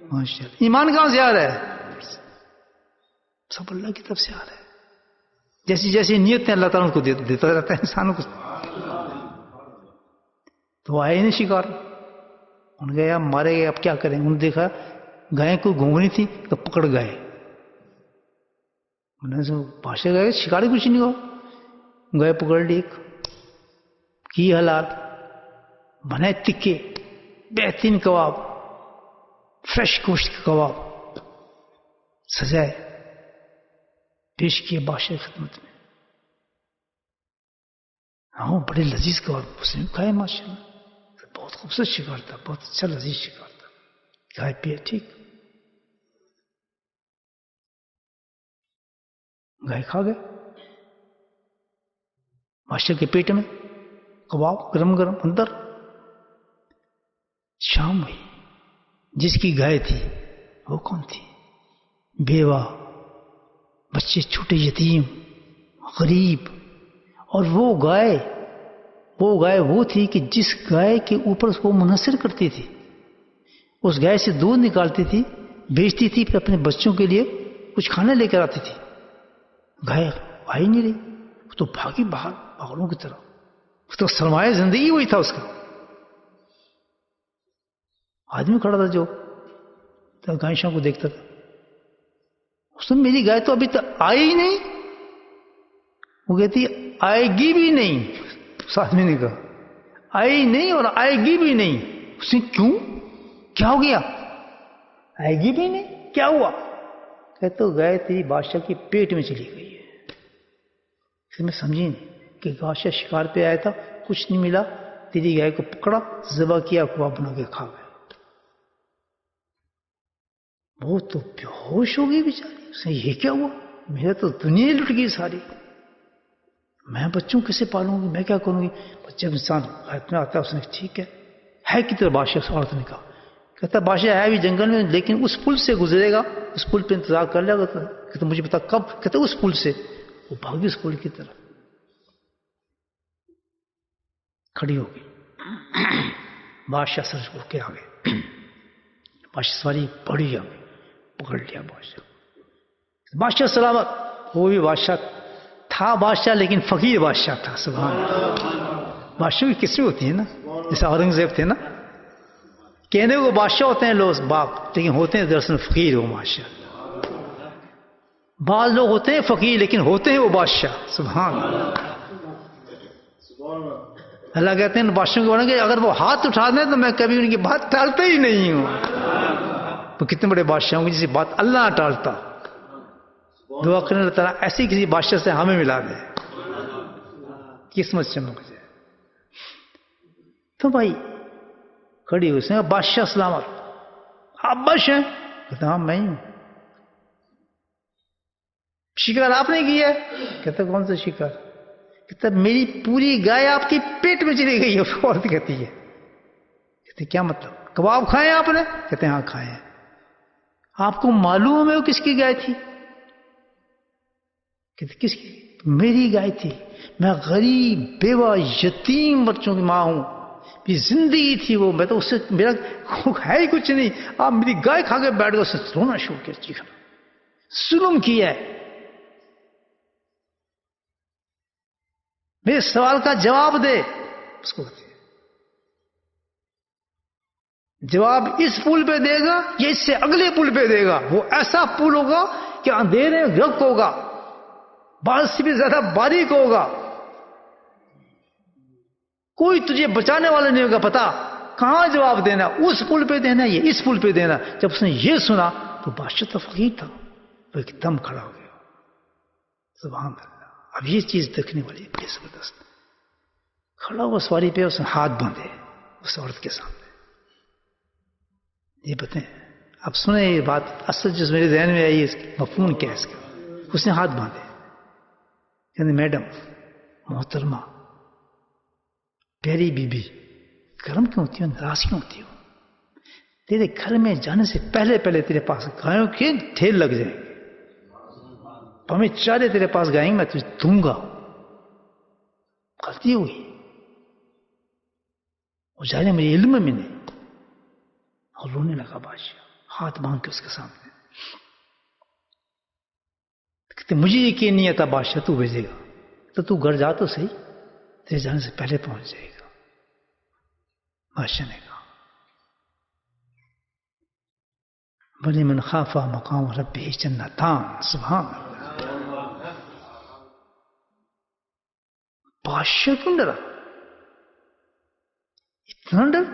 ماشاءاللہ. ایمان کہاں سے آ رہا ہے؟ سب اللہ کی طرف سے آ رہا ہے. جیسی جیسی نیت ہے اللہ تعالیٰ کو دیتا رہتا ہے انسانوں کو. تو آئے نہیں شکار. ان گئے اب مارے گئے، اب کیا کریں. انہوں نے دیکھا گائے کو گھونگنی تھی تو پکڑ گئے. بادشاہ گئے شکاری کچھ نہیں ہوا، گئے پکڑ لی. کی حالات بنائے تکے، بہترین کباب، فریش گوشت کے کباب سجائے، پیش کیے بادشاہ خدمت میں. ہاں بڑے لذیذ کباب اس نے کھائے ماشاء اللہ. بہت خوبصورت شکار تھا، بہت اچھا لذیذ شکار تھا. کھائے پیے ٹھیک، گائے کھا گئے. بادشاہ کے پیٹ میں کباب گرم گرم اندر. شام ہوئی، جس کی گائے تھی وہ کون تھی؟ بیوہ، بچے چھوٹے، یتیم، غریب. اور وہ گائے وہ تھی کہ جس گائے کے اوپر اس کو منحصر کرتی تھی. اس گائے سے دودھ نکالتی تھی، بیچتی تھی، پھر اپنے بچوں کے لیے کچھ کھانا لے کر آتی تھی. گائے آ ہی نہیں رہی، وہ تو بھاگی باہر پاگلوں کی طرح. تو سرمایہ زندگی وہی تھا اس کا. آدمی کھڑا تھا جو گائے شاہ کو دیکھتا تھا، اس نے میری گائے تو ابھی تک آئی ہی نہیں. وہ کہتی آئے گی بھی نہیں. اس آدمی نے کہا آئی نہیں اور آئے گی بھی نہیں. اس نے کیوں، کیا ہو گیا؟ آئے گی بھی نہیں، کیا ہوا؟ کہتے گائے تیری بادشاہ کے پیٹ میں چلی گئی ہے. پھر میں سمجھی نہیں کہ بادشاہ شکار پہ آیا تھا، کچھ نہیں ملا، تیری گائے کو پکڑا، ذبح کیا، کباب بنا کے کھا گئے. وہ تو بے ہوش ہو گئی بیچاری. اس نے یہ کیا ہوا؟ میرا تو دنیا ہی لٹ گئی ساری. میں بچوں کیسے پالوں گی، میں کیا کروں گی؟ جب انسان حیات میں آتا ہے اس نے ٹھیک ہے کتنے بادشاہ سے عورت نے کہا. کہتا بادشاہ ہے بھی جنگل میں، لیکن اس پل سے گزرے گا، اس پل پہ انتظار کر لے گا. کہتا مجھے بتا کب؟ کہتا اس پل سے. وہ بھاگی اس پل کی طرف، کھڑی ہو گئی. بادشاہ سر اٹھ کے آ گئے. بادشاہ سواری بڑی آ گئی، پکڑ لیا بادشاہ سلامت. وہ بھی بادشاہ تھا، بادشاہ لیکن فقیر بادشاہ تھا. سبحان اللہ. بادشاہوں کی قسمیں ہوتی ہیں نا، جیسے اورنگزیب تھے نا، کہنے کو بادشاہ ہوتے ہیں لوگ باپ، لیکن ہوتے ہیں دراصل فقیر وہ ماشاء اللہ۔ بعض لوگ ہوتے ہیں فقیر لیکن ہوتے ہیں وہ بادشاہ، سبحان اللہ۔ اللہ کہتے ہیں بادشاہوں کے بارے میں کہ اگر وہ ہاتھ اٹھا دیں تو میں کبھی ان کی بات ٹالتا ہی نہیں ہوں۔ تو کتنے بڑے بادشاہ ہوں گے جس کی بات اللہ نہ ٹالتا۔ دعا کرنے اللہ تعالیٰ ایسی کسی بادشاہ سے ہمیں ملا دے، قسمت چمک جائے۔ تو بھائی کھڑی ہوئی، اس نے کہا بادشاہ سلامت، آپ بادشاہ ہیں؟ کہتا ہاں میں ہی ہوں۔ شکار آپ نے کیا ہے؟ کہتا کون سا شکار؟ کہتا میری پوری گائے آپ کی پیٹ میں چلی گئی ہے۔ عورت کہتی ہے، کہتے کیا مطلب؟ کباب کھائے آپ نے؟ کہتے ہیں ہاں کھائے ہیں۔ آپ کو معلوم ہے وہ کس کی گائے تھی؟ کہتے کس کی؟ میری گائے تھی، میں غریب بیوہ یتیم بچوں کی ماں ہوں، میری زندگی تھی وہ، میں تو اس سے میرا ہے ہی کچھ نہیں، آپ میری گائے کھا کے بیٹھ گئے، اسے رونا شروع کیا، چیخنا، ظلم کیا ہے۔ میرے سوال کا جواب دے، اس کو کہتے ہیں جواب اس پل پہ دے گا یا اس سے اگلے پل پہ دے گا؟ وہ ایسا پل ہوگا کہ اندھیرے غرق ہوگا، بارش سے بھی زیادہ باریک ہوگا، کوئی تجھے بچانے والا نہیں ہوگا، پتا کہاں جواب دینا، اس پل پہ دینا یا اس پل پہ دینا۔ جب اس نے یہ سنا تو بادشاہ تو فقیر تھا، وہ ایک دم کھڑا ہو گیا، سبحان اللہ۔ اب یہ چیز دیکھنے والی بڑی زبردست، کھڑا ہوا سواری پہ، اس نے ہاتھ باندھے اس عورت کے سامنے۔ یہ بتائیں، اب سنیں یہ بات، اصل جو میرے ذہن میں آئی اس کی مفہوم کیا ہے اس کا؟ اس نے ہاتھ باندھے، یعنی میڈم، محترمہ، پیاری بی بی، گرم کیوں ہوتی ہو، ناراض کیوں ہوتی ہو؟ تیرے گھر میں جانے سے پہلے پہلے تیرے پاس گایوں کے ڈھیر لگ جائیں گے، ہمیں چارے تیرے پاس گائیں گے، میں تجھے دوں گا، غلطی ہوئی، وہ جانے میرے علم میں نہیں۔ اور رونے لگا بادشاہ، ہاتھ باندھ کے اس کے سامنے، کہتے مجھے یقین نہیں آتا بادشاہ تو بھیجے گا، تو گھر جا تو صحیح، تیرے جانے سے پہلے پہنچ جائے گا۔ بادشاہ نے کہا بلی من خاف مقام ربہ جنتان، سبحان اللہ۔ بادشاہ کیوں ڈرا؟ اتنا ڈر،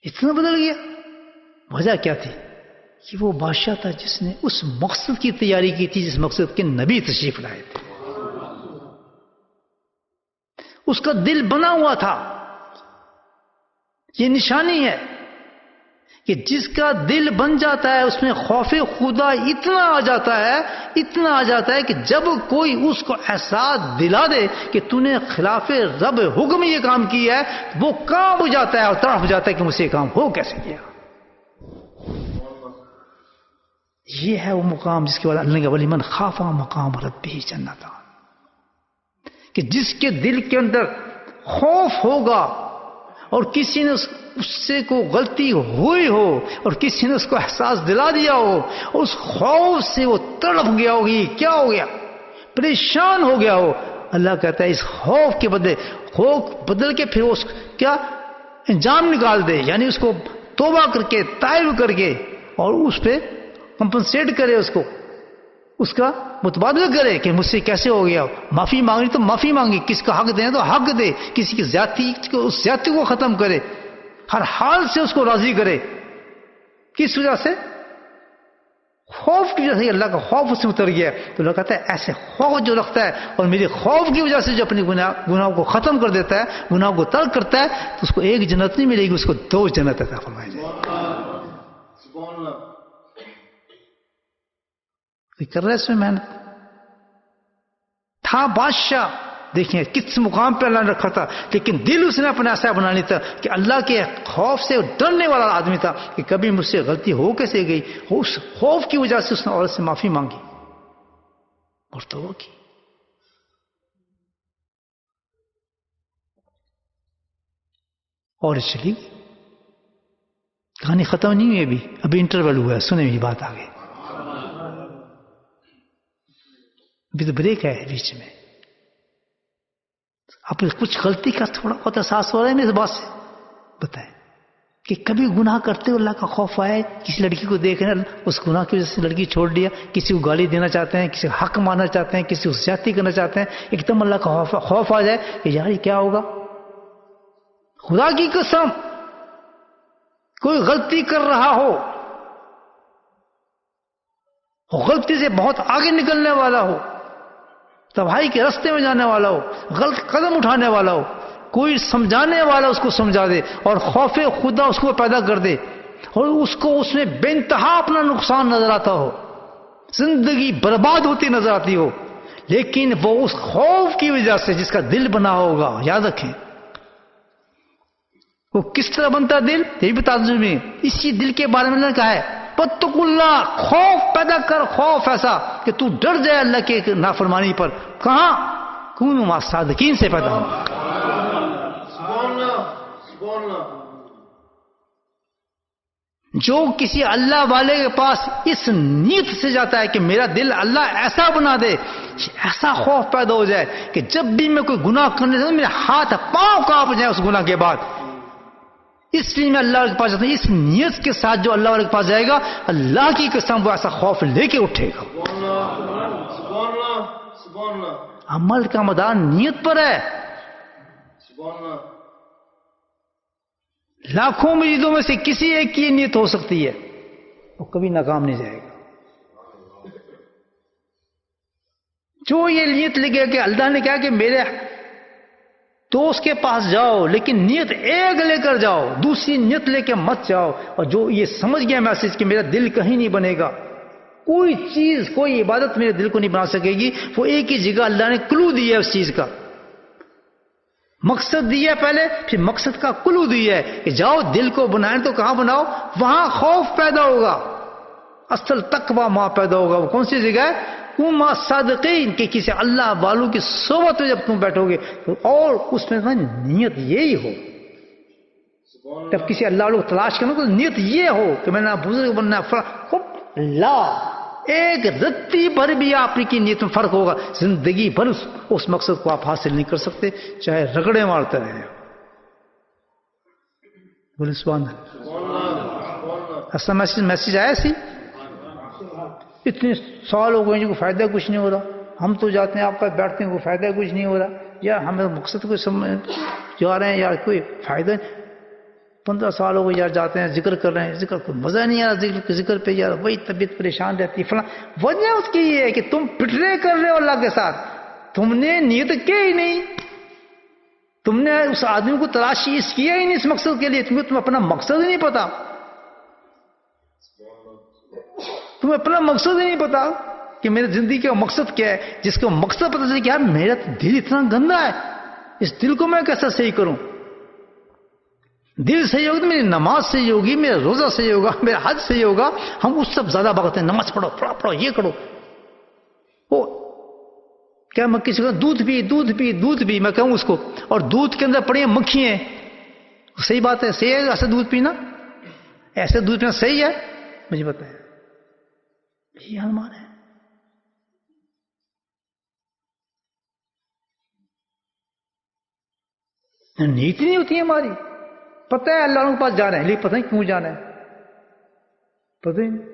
اتنا بدل گیا؟ وجہ کیا تھی؟ کہ وہ بادشاہ تھا جس نے اس مقصد کی تیاری کی تھی جس مقصد کے نبی تشریف لائے تھے، اس کا دل بنا ہوا تھا۔ یہ نشانی ہے کہ جس کا دل بن جاتا ہے اس میں خوف خدا اتنا آ جاتا ہے کہ جب کوئی اس کو احساس دلا دے کہ تو نے خلاف رب حکم یہ کام کیا ہے، وہ کام ہو جاتا ہے اور طرف جاتا ہے کہ مجھ سے یہ کام ہو کیسے گیا۔ یہ ہے وہ مقام جس کے بعد اللہ نے کہا وَلِمَنْ خَافَ مَقَامَ رَبِّهِ جَنَّتَانِ، کہ جس کے دل کے اندر خوف ہوگا اور کسی نے اس سے کوئی غلطی ہوئی ہو اور کسی نے اس کو احساس دلا دیا ہو، اس خوف سے وہ تڑپ گیا ہوگی، کیا ہو گیا؟ پریشان ہو گیا ہو، اللہ کہتا ہے اس خوف کے بدلے خوف بدل کے پھر اس کیا انجام نکال دے، یعنی اس کو توبہ کر کے تائب کر کے اور اس پہ کمپنسیٹ کرے، اس کو اس کا متبادل کرے کہ مجھ سے کیسے ہو گیا۔ معافی مانگنی تو معافی مانگی، کس کا حق دیں تو حق دے، کسی کی زیادتی کو ختم کرے، ہر حال سے اس کو راضی کرے۔ کس وجہ سے؟ خوف کی وجہ سے، اللہ کا خوف اس سے اتر گیا۔ تو اللہ کہتا ہے ایسے خوف جو رکھتا ہے اور میرے خوف کی وجہ سے جو اپنی گناہوں کو ختم کر دیتا ہے، گناہوں کو ترک کرتا ہے، تو اس کو ایک جنت نہیں ملے گی، اس کو 2 جنت عطا فرمائے جائے۔ کر رہے اس میں محنت تھا بادشاہ، دیکھیں کس مقام پہ اللہ نے رکھا تھا، لیکن دل اس نے اپنا ایسا بنا لیا تھا کہ اللہ کے خوف سے ڈرنے والا آدمی تھا کہ کبھی مجھ سے غلطی ہو کیسے گئی۔ اس خوف کی وجہ سے اس نے عورت سے معافی مانگی اور توبہ کی۔ اور چلی گئی، کہانی ختم نہیں ہوئی، ابھی انٹرول ہوا ہے، سنیں یہ بات آگے، ابھی تو بریک ہے بیچ میں۔ آپ کچھ غلطی کا تھوڑا بہت احساس ہو رہا ہے میرے بات سے؟ بتائیں کہ کبھی گناہ کرتے ہو اللہ کا خوف آئے، کسی لڑکی کو دیکھ رہے ہیں اس گناہ کی وجہ سے لڑکی چھوڑ دیا، کسی کو گالی دینا چاہتے ہیں، کسی کا حق ماننا چاہتے ہیں، کسی کو زیادتی کرنا چاہتے ہیں، ایک دم اللہ کا خوف آ جائے کہ یار یہ کیا ہوگا؟ خدا کی قسم کوئی غلطی کر رہا ہو، غلطی سے بہت آگے نکلنے والا ہو، تباہی کے راستے میں جانے والا ہو، غلط قدم اٹھانے والا ہو، کوئی سمجھانے والا اس کو سمجھا دے اور خوف خدا اس کو پیدا کر دے اور اس کو اس میں بے انتہا اپنا نقصان نظر آتا ہو، زندگی برباد ہوتی نظر آتی ہو، لیکن وہ اس خوف کی وجہ سے جس کا دل بنا ہوگا، یاد رکھیں وہ کس طرح بنتا دل، یہ بھی بتا دوں میں اسی دل کے بارے میں کہا ہے پتق اللہ، خوف پیدا کر، خوف ایسا کہ تو ڈر جائے اللہ کے نافرمانی پر. کہاں؟ کون مع الصادقین سے پیدا ہو. جو کسی اللہ والے کے پاس اس نیت سے جاتا ہے کہ میرا دل اللہ ایسا بنا دے، ایسا خوف پیدا ہو جائے کہ جب بھی میں کوئی گناہ کرنے سے میرے ہاتھ پاؤں کانپ جائے اس گناہ کے بعد، اس لیے میں اللہ کے پاس جاتا ہوں. اس نیت کے ساتھ جو اللہ والے کے پاس جائے گا، اللہ کی قسم وہ ایسا خوف لے کے اٹھے گا. عمل کا مدار نیت پر ہے. لاکھوں مریدوں میں سے کسی ایک کی نیت ہو سکتی ہے، وہ کبھی ناکام نہیں جائے گا. جو یہ نیت لگے کہ اللہ نے کہا کہ میرے دوست کے پاس جاؤ، لیکن نیت ایک لے کر جاؤ، دوسری نیت لے کے مت جاؤ. اور جو یہ سمجھ گیا میسج کہ میرا دل کہیں نہیں بنے گا، کوئی چیز کوئی عبادت میرے دل کو نہیں بنا سکے گی، وہ ایک ہی جگہ اللہ نے کلو دیا ہے، اس چیز کا مقصد دیا پہلے، پھر مقصد کا کلو دیا ہے کہ جاؤ دل کو بنائیں تو کہاں بناؤ؟ وہاں خوف پیدا ہوگا، اصل تقویٰ وہاں پیدا ہوگا. وہ کون سی جگہ ہے؟ تم مع الصادقین، کہ کسی اللہ والوں کی صحبت میں جب تم بیٹھو گے اور اس میں نیت یہی ہو. جب کسی اللہ والوں کو تلاش کرنا تو نیت یہ ہو کہ میں نے بزرگ بننا اللہ، ایک رتی بھر بھی آپ کی نیت میں فرق ہوگا، زندگی بھر اس مقصد کو آپ حاصل نہیں کر سکتے، چاہے رگڑے مارتے رہے. بولے سبحان اللہ. ایسا میسج آیا سی؟ اتنے سال ہو گئے جن کو فائدہ کچھ نہیں ہو رہا. ہم تو جاتے ہیں آپ کا بیٹھتے ہیں کوئی فائدہ کچھ نہیں ہو رہا. یار ہمیں مقصد کو جا رہے ہیں یار کوئی فائدہ 15 سال ہو گئے یار جاتے ہیں ذکر کر رہے ہیں، ذکر کو مزہ نہیں آ رہا، ذکر پہ یار وہی طبیعت پریشان رہتی فلاں. وجہ اس کی یہ ہے کہ تم پٹرے کر رہے ہو اللہ کے ساتھ، تم نے نیت کی ہی نہیں، تم نے اس آدمی کو تلاشی اس کیا ہی نہیں اس مقصد کے لیے. تمہیں اپنا مقصد ہی نہیں پتا، تمہیں اپنا مقصد ہی نہیں پتا کہ میری زندگی کا مقصد کیا ہے. جس کو مقصد پتا چلے کہ یار میرا دل اتنا گندا ہے، اس دل کو میں کیسا صحیح کروں؟ دل صحیح ہوگا تو میری نماز صحیح ہوگی، میرا روزہ صحیح ہوگا، میرا حج صحیح ہوگا. ہم اس سب زیادہ بھاگتے ہیں، نماز پڑھو پڑھو یہ کرو. وہ کیا میں کسی کو دودھ پی میں کہوں اس کو، اور دودھ کے اندر پڑی ہیں مکھیاں، صحیح بات ہے؟ صحیح ہے ایسے دودھ پینا؟ ایسے دودھ پینا صحیح ہے؟ مجھے بتائیں. یہی ارمان ہے. نیت نہیں ہوتی ہے ہماری. پتہ ہے اللہ کے پاس جانا ہے لیکن پتہ نہیں کیوں جانا ہے، پتہ ہی نہیں.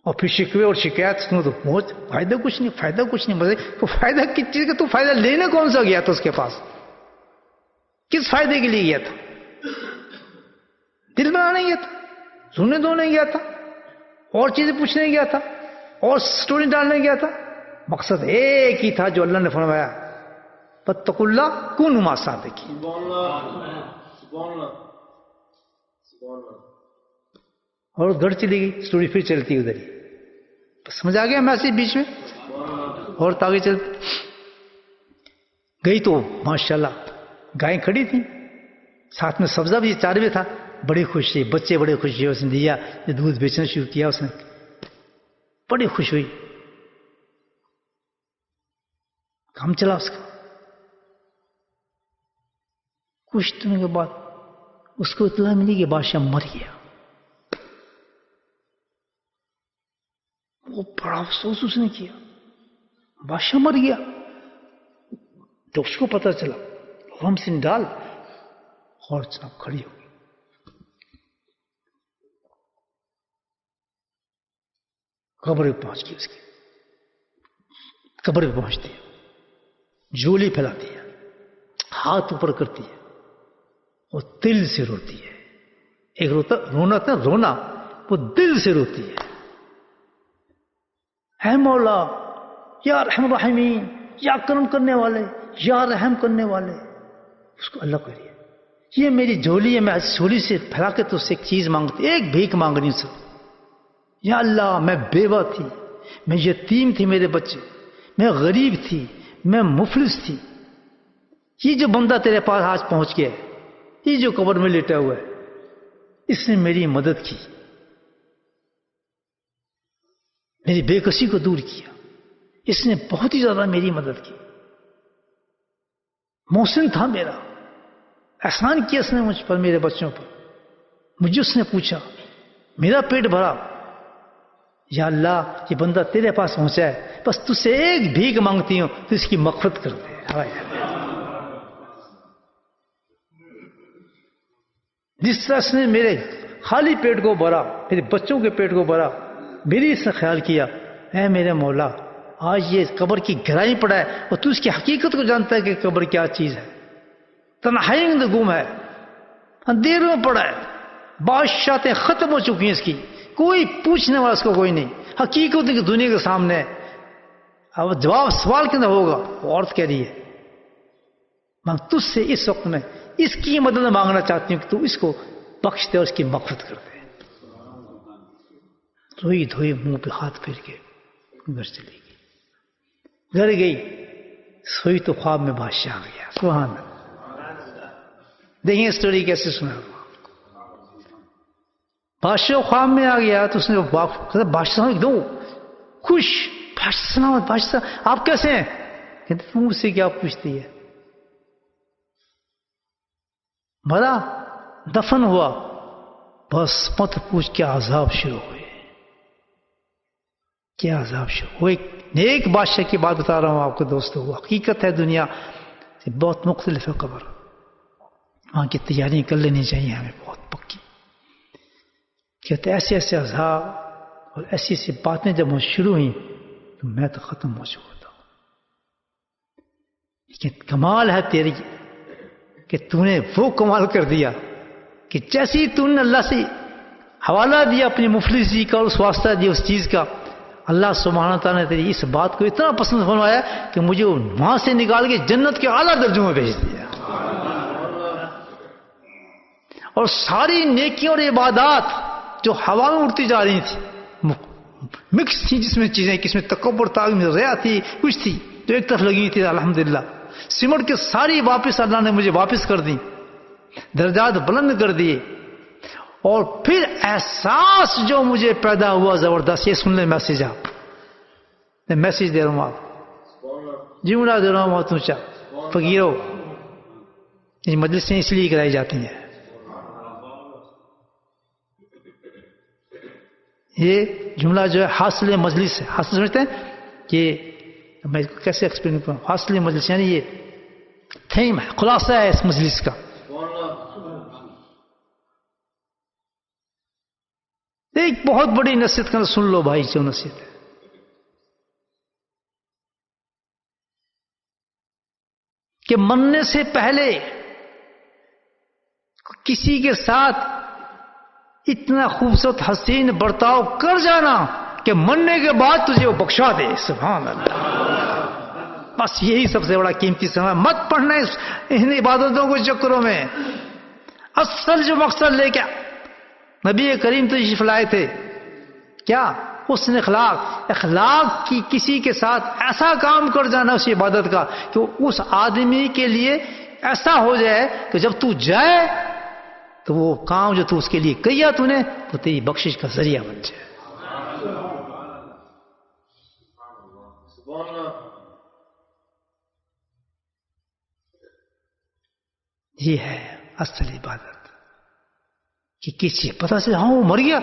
اور پھر شکوے اور شکایت سنو تو بہت فائدہ کچھ نہیں مزے تو فائدہ کس چیز کا؟ تو فائدہ لینے کون سا گیا تھا اس کے پاس؟ کس فائدے کے لیے گیا تھا؟ دل بنانے گیا تھا، سننے دھونے گیا تھا، اور چیزیں پوچھنے گیا تھا، اور سٹوری ڈالنے گیا تھا. مقصد ایک ہی تھا جو اللہ نے فرمایا فاتقوا اللہ کونوا مع الصادقین. اور گھر چلی گئی سٹوری، پھر چلتی ادھر ہی. سمجھ آ گیا میسج بیچ میں؟ اور آگے چل گئی تو ماشاءاللہ گائیں کھڑی تھی، ساتھ میں سبزہ بھی چارے تھا. بڑی خوش تھی، بچے بڑے خوش ہوئے. اس نے دیا دودھ بیچنا شروع کیا، اس نے بڑی خوش ہوئی. کام چلا اس کا. کچھ دنوں کے بعد اس کو اطلاع ملی کہ بادشاہ مر گیا. وہ بڑا افسوس اس نے کیا، بادشاہ مر گیا. تو اس کو پتہ چلا ہم سن ڈال اور جناب کھڑی ہو گئی. قبر پہ پہنچ گئی. اس کی قبر پہ پہنچتی ہے, جھولی پھیلاتی ہے, ہاتھ اوپر کرتی ہے اور دل سے روتی ہے. ایک رونا تھا, رونا وہ دل سے روتی ہے. اے مولا یا رحم الرحیمین, یا کرم کرنے والے, یا رحم کرنے والے. اس کو اللہ کہہ رہی ہے یہ میری جھولی ہے, میں جھولی سے پھیلا کے تو اس سے ایک چیز مانگتی, ایک بھیک مانگنی اس سے. یا اللہ میں بیوہ تھی, میں یتیم تھی, میرے بچے, میں غریب تھی, میں مفلس تھی. یہ جو بندہ تیرے پاس آج پہنچ گیا ہے, یہ جو قبر میں لیٹا ہوا ہے, اس نے میری مدد کی, میری بے کسی کو دور کیا. اس نے بہت ہی زیادہ میری مدد کی. محسن تھا میرا, احسان کیا اس نے مجھ پر, میرے بچوں پر. مجھے اس نے پوچھا, میرا پیٹ بھرا. یا اللہ یہ بندہ تیرے پاس پہنچا ہے, بس تجھ سے ایک بھیک مانگتی ہوں تو اس کی مغفرت کر دے. جس طرح اس نے میرے خالی پیٹ کو بھرا, میرے بچوں کے پیٹ کو بھرا, میری اس نے خیال کیا, اے میرے مولا آج یہ قبر کی گہرائی پڑا ہے اور تو اس کی حقیقت کو جانتا ہے کہ قبر کیا چیز ہے. تنہائی میں گم ہے, اندھیروں میں پڑا ہے, بادشاہتیں ختم ہو چکی ہیں, اس کی کوئی پوچھنے والا اس کو کوئی نہیں. حقیقت کی دنیا کے سامنے اب جواب سوال کے اندر ہوگا. عورت کہہ رہی ہے میں تجھ سے اس وقت میں اس کی مدد مانگنا چاہتی ہوں کہ تو اس کو بخش دے اور اس کی مغفرت کر دے. روئی دھوئی منہ پہ ہاتھ پھیر کے گھر چلی گئی. گھر گئی, سوئی تو خواب میں بادشاہ آ گیا. سبحان اللہ. دیکھیں اسٹوری کیسے سنا. بادشاہ خواب میں آ گیا تو اس نے بادشاہ ایک دم خوش. بادشاہ سلامت, بادشاہ آپ کیسے ہیں؟ کہتے تم مجھ سے کیا پوچھتی ہے, مرا دفن ہوا, بس مت پوچھ کیا عذاب شروع ہوئے, کیا عذاب شروع ہوئے. ایک بادشاہ کی بات بتا رہا ہوں آپ کو دوستو, وہ حقیقت ہے, دنیا سے بہت مختلف ہے قبر. وہاں کی تیاری کر لینی چاہیے ہمیں بہت پکی. کہتے ایسے ایسے عذاب اور ایسی ایسی باتیں جب شروع ہوئیں تو میں تو ختم ہو چکا تھا. لیکن کمال ہے تیری کہ تو نے وہ کمال کر دیا کہ جیسے ہی تو نے اللہ سے حوالہ دیا اپنی مفلسی کا اور اس واسطہ دیا اس چیز کا, اللہ سبحانہ تعالیٰ نے تیری اس بات کو اتنا پسند فرمایا کہ مجھے وہاں سے نکال کے جنت کے اعلیٰ درجوں میں بھیج دیا. اور ساری نیکیاں اور عبادات جو ہوا میں اڑتی جا رہی تھی, مکس تھی, جس میں چیزیں, کس میں تکبر تھا, ریا تھی, کچھ تھی جو ایک طرف لگی تھی, الحمدللہ سمٹ کے ساری واپس اللہ نے مجھے واپس کر دی, درجات بلند کر دیے. اور پھر احساس جو مجھے پیدا ہوا زبردست, یہ سن لیں میسج, آپ میں میسج دے رہا ہوں, آپ جملہ دے رہا ہوں بہت اونچا. فقیروں, یہ مجلسیں اس لیے کرائی جاتی ہیں. یہ جملہ جو ہے حاصل مجلس ہے. حاصل سمجھتے ہیں کہ میں کیسے ایکسپلین کروں. حاصل مجلس یعنی یہ تھیم ہے, خلاصہ ہے اس مجلس کا. ایک بہت بڑی نصیحت کا سن لو بھائی, جو نصیحت ہے کہ مرنے سے پہلے کسی کے ساتھ اتنا خوبصورت حسین برتاؤ کر جانا کہ مرنے کے بعد تجھے وہ بخشا دے. سبحان اللہ. بس یہی سب سے بڑا قیمتی سمے. مت پڑھنا ان عبادتوں کے چکروں میں. اصل جو مقصد لے کے نبی کریم تشریف لائے تھے, کیا حسن اخلاق کی کسی کے ساتھ ایسا کام کر جانا اس عبادت کا کہ اس آدمی کے لیے ایسا ہو جائے کہ جب تو جائے تو وہ کام جو تو اس کے لیے کیا تو نے وہ تیری بخشش کا ذریعہ بن جائے. یہ ہے اصل عبادت کہ کسی پتہ سے ہاں وہ مر گیا,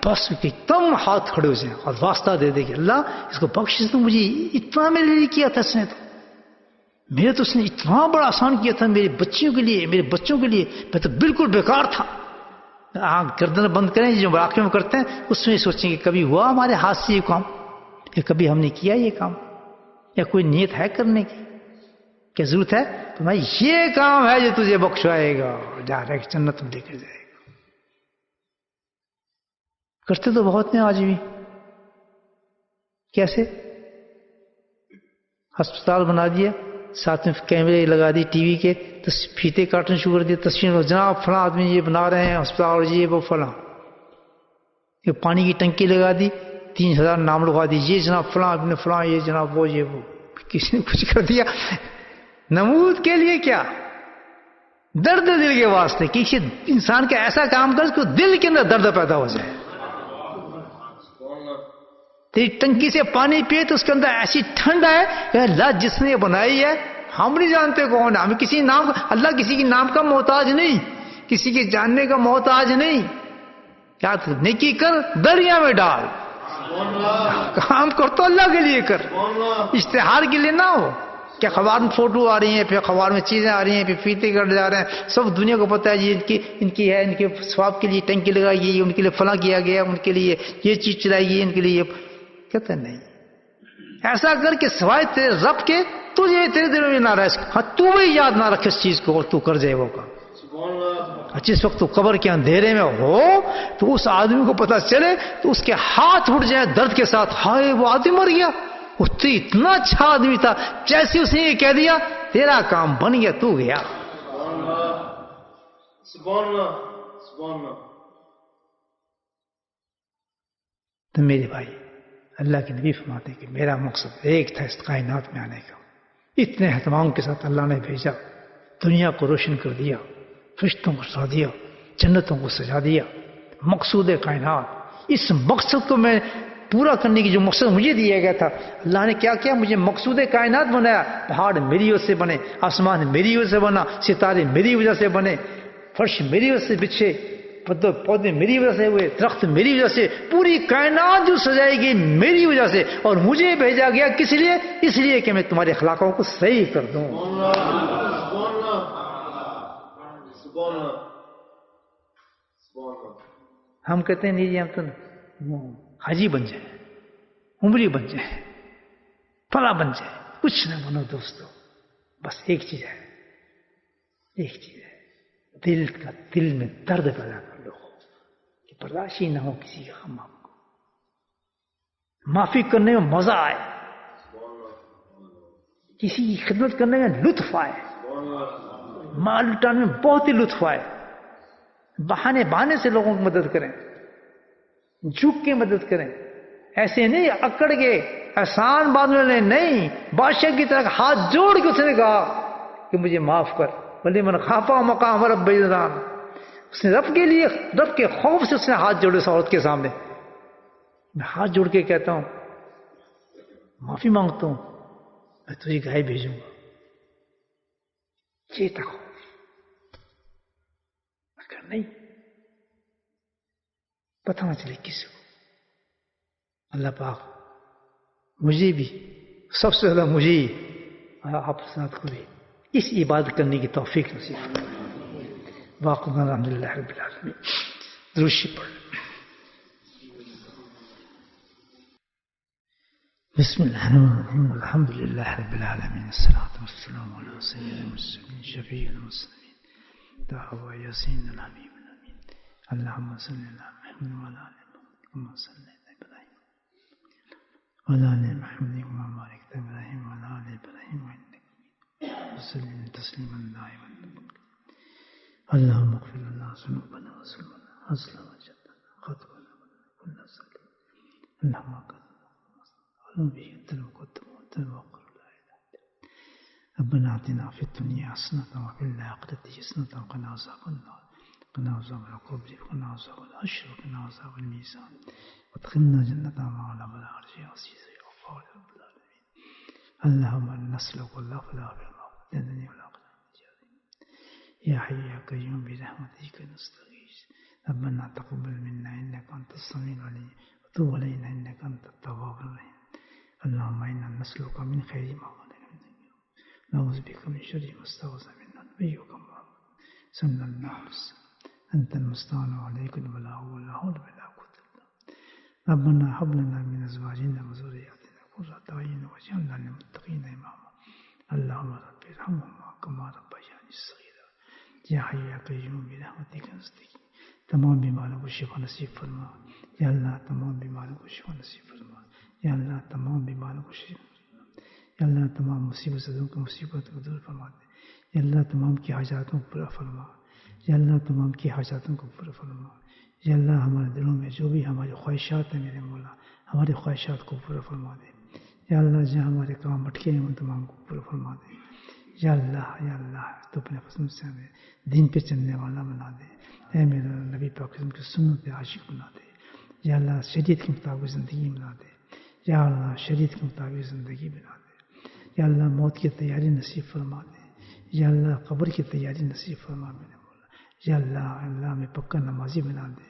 بس ایک دم ہاتھ کھڑے ہو جائیں اور واسطہ دے دے کہ اللہ اس کو بخش, تو مجھے اتنا میرے لیے کیا تھا اس نے, تو میرے تو اس نے اتنا بڑا آسان کیا تھا میری بچیوں کے لیے، میرے بچوں کے لیے، میں تو بالکل بیکار تھا. آنکھ گردن بند کریں جو واقعے میں کرتے ہیں اس میں سوچیں کہ کبھی ہوا ہمارے ہاتھ سے یہ کام، یا کبھی ہم نے کیا یہ کام، یا کوئی نیت ہے کرنے کی، کیا ضرورت ہے؟ تو میں یہ کام ہے جو تجھے بخشوائے گا، جا رہے جنت میں لے کے جائے گا. کرتے تو بہت ہیں آج بھی. کیسے؟ ہسپتال بنا دیا، ساتھ میں کیمرے لگا دی ٹی وی کے، فیتے کاٹنے شروع کر دیے، تصویر جناب فلاں آدمی یہ بنا رہے ہیں ہسپتال، یہ وہ فلاں. یہ پانی کی ٹنکی لگا دی، 3000 نام لگا دی، یہ جناب فلاں ابن فلاں، یہ جناب وہ، یہ وہ. کسی نے کچھ کر دیا نمود کے لیے، کیا درد دل کے واسطے. کسی انسان کا ایسا کام کر اس کو دل کے اندر درد پیدا ہو جائے. تیری ٹنکی سے پانی پیے تو اس کے اندر ایسی ٹھنڈ ہے کہ اللہ جس نے یہ بنائی ہے ہم نہیں جانتے کون ہے. ہمیں کسی نام، اللہ کسی کے نام کا محتاج نہیں، کسی کے جاننے کا محتاج نہیں. کیا نیکی کر دریا میں ڈال، کام کر تو اللہ کے لیے کر، اشتہار کے لیے نہ ہو. کیا خبر میں فوٹو آ رہی ہیں، پھر خبر میں چیزیں آ رہی ہیں، پھر فیتے کٹ جا رہے ہیں، سب دنیا کو پتہ ہے یہ ان کی ہے، ان کے ثواب کے لیے ٹینکی لگائی گئی، ان کے لیے فلاں کیا گیا، ان کے لیے یہ چیز چلائی گئی، ان کے لیے. کہتے ہیں نہیں، ایسا کر کے سوائے تیرے رب کے تجھے تیرے دل میں نہ رہ. ہاں تو بھی یاد نہ رکھے اس چیز کو اور تو کر جائے وہ کام. جس وقت تو قبر کے اندھیرے میں ہو تو اس آدمی کو پتا چلے تو اس کے ہاتھ اٹھ جائے درد کے ساتھ، ہائے وہ آدمی مر گیا، وہ تو اتنا اچھا آدمی تھا. جیسے اس نے یہ کہہ دیا تیرا کام بن گیا، تو گیا. تو میرے بھائی، اللہ کے نبی فرماتے کہ میرا مقصد ایک تھا اس کائنات میں آنے کا. اتنے اہتمام کے ساتھ اللہ نے بھیجا، دنیا کو روشن کر دیا، فرشتوں کو سجا دیا، جنتوں کو سجا دیا. مقصود کائنات، اس مقصد کو میں پورا کرنے کی جو مقصد مجھے دیا گیا تھا، اللہ نے کیا کیا؟ مجھے مقصود کائنات بنایا. پہاڑ میری وجہ سے بنے، آسمان میری وجہ سے بنا، ستارے میری وجہ سے بنے، فرش میری وجہ سے بچھے، پودے میری وجہ سے ہوئے، درخت میری وجہ سے، پوری کائنات جو سجائی گئی میری وجہ سے. اور مجھے بھیجا گیا کس لیے؟ اس لیے کہ میں تمہارے اخلاقوں کو صحیح کر دوں. ہم کہتے ہیں نہیں جی ہم تو حاجی بن جائیں، عمری بن جائیں، فلاں بن جائیں. کچھ نہ بنو دوستو، بس ایک چیز ہے، ایک چیز ہے، دل میں درد پیدا کر لو کہ برداشت ہی نہ ہو کسی کا غم. آپ کو معافی کرنے میں مزہ آئے، کسی کی خدمت کرنے میں لطف آئے، مال لٹانے میں بہت ہی لطف آئے. بہانے سے لوگوں کی مدد کریں، جھک کے مدد کریں. ایسے نہیں اکڑ کے احسان بعد میں لیں، نہیں. بادشاہ کی طرح ہاتھ جوڑ کے اس نے کہا کہ مجھے معاف کر. بلے من خافا مقام رب العزت، اس نے رب کے لیے، رب کے خوف سے اس نے ہاتھ جوڑے اس عورت کے سامنے. میں ہاتھ جوڑ کے کہتا ہوں معافی مانگتا ہوں، میں تجھے گائے بھیجوں گا. یہ تک اگر نہیں پتہ نہ چلے کسی کو. اللہ پاک مجھے بھی، سب سے زیادہ مجھے ہی، آپ ساتھ کو بھی اس عبادت کرنے کی توفیق نصیب فرمائے. واقعہ الحمدللہ رب العالمین. درود شریف پڑھ. بسم اللہ الرحمن الرحیم. الحمدللہ رب العالمین، الصلاۃ والسلام علی سید المرسلین شفیع المسلمین طه یاسین الحبیب الامین. اللهم صل علی محمد وعلی آل محمد کما صلیت علی ابراہیم وعلی آل محمد کما بارکت علی ابراہیم وعلی آل ابراہیم انک حمید مجید. وسلم تسلیما دائما. اللهم اغفر لنا ذنوبنا واسلمنا حسنا وجدنا خطونا كل سليم. اللهم به أنت المقدم وأنت المؤخر لا إله إلا أنت. ربنا آتنا في الدنيا حسنة وفي الآخرة حسنة وقنا عذاب النار، قنا عذاب القبر، وقنا عذاب الحشر، وقنا عذاب الميزان، وادخلنا جنة مع الأبرار يا عزيز يا غفار يا رب العالمين. اللهم نسألك الغفران في الدنيا والآخرة يا حي يا قيوم برحمتك نستغيث. ربنا تقبل منا إنك أنت السميع العليم وتب علينا إنك أنت التواب الرحيم. اللهم إنا نسألك من خير ما نعوذ بك من شر ما استعاذ منه نبيك محمد صلى الله عليه وسلم أنت المستعان وعليك البلاغ ولا حول ولا قوة إلا بالله. ربنا هب لنا من أزواجنا وذرياتنا قرة أعين واجعلنا للمتقين إماما. اللهم رب ارحمهما كما ربياني صغيرا. یا حی یا قیوم برحمتک نستغیث. تمام بیماروں کو شفا نصیب فرما یا اللہ. تمام بیماروں کو شفا نصیب فرما یا اللہ. تمام بیماروں کو شفا فرما یا اللہ. تمام مصیبت زدوں کو مصیبت کو دور فرما دے یا اللہ. تمام کی حاجاتوں کو پورا فرما یا اللہ. تمام کی حاجاتوں کو پورا فرما یا اللہ. ہمارے دلوں میں جو بھی ہماری خواہشات ہیں میرے مولا ہماری خواہشات کو پورا فرما دے یا اللہ. جہاں ہمارے کام اٹکے ہیں ان تمام کو پورا فرما دے یا اللہ. یا اللہ تو اپنے فضل سے ہمیں دین پہ چلنے والا بنا دے. اے میرا نبی پاک کی سنت پہ عاشق بنا دے یا اللہ. شریعت کے مطابق زندگی بنا دے یا اللہ. شریعت کے مطابق زندگی بنا دے یا اللہ. موت کی تیاری نصیب فرما دے یا اللہ. قبر کی تیاری نصیب فرما میرے مولا یا اللہ. اللہ ہمیں پکا نمازی بنا دے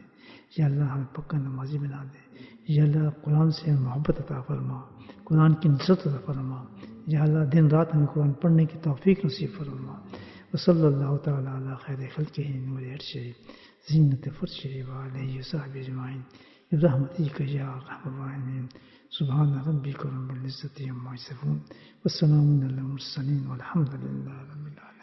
یا اللہ. ہمیں پکا نمازی بنا دے یا اللہ. قرآن سے محبت عطا فرما. قرآن کی نصرت عطا فرما یا اللہ. دن رات ہمیں قرآن پڑھنے کی توفیق نصیب فرما. وصلی اللہ تعالی علی خیر خلقہ نور عرشہ زینت فرشہ وعلیہ وصحبہ اجمعین برحمتک یا ارحم الراحمین. سبحان ربک رب العزة عما یصفون والسلام علی المرسلین والحمد للہ رب العالمین.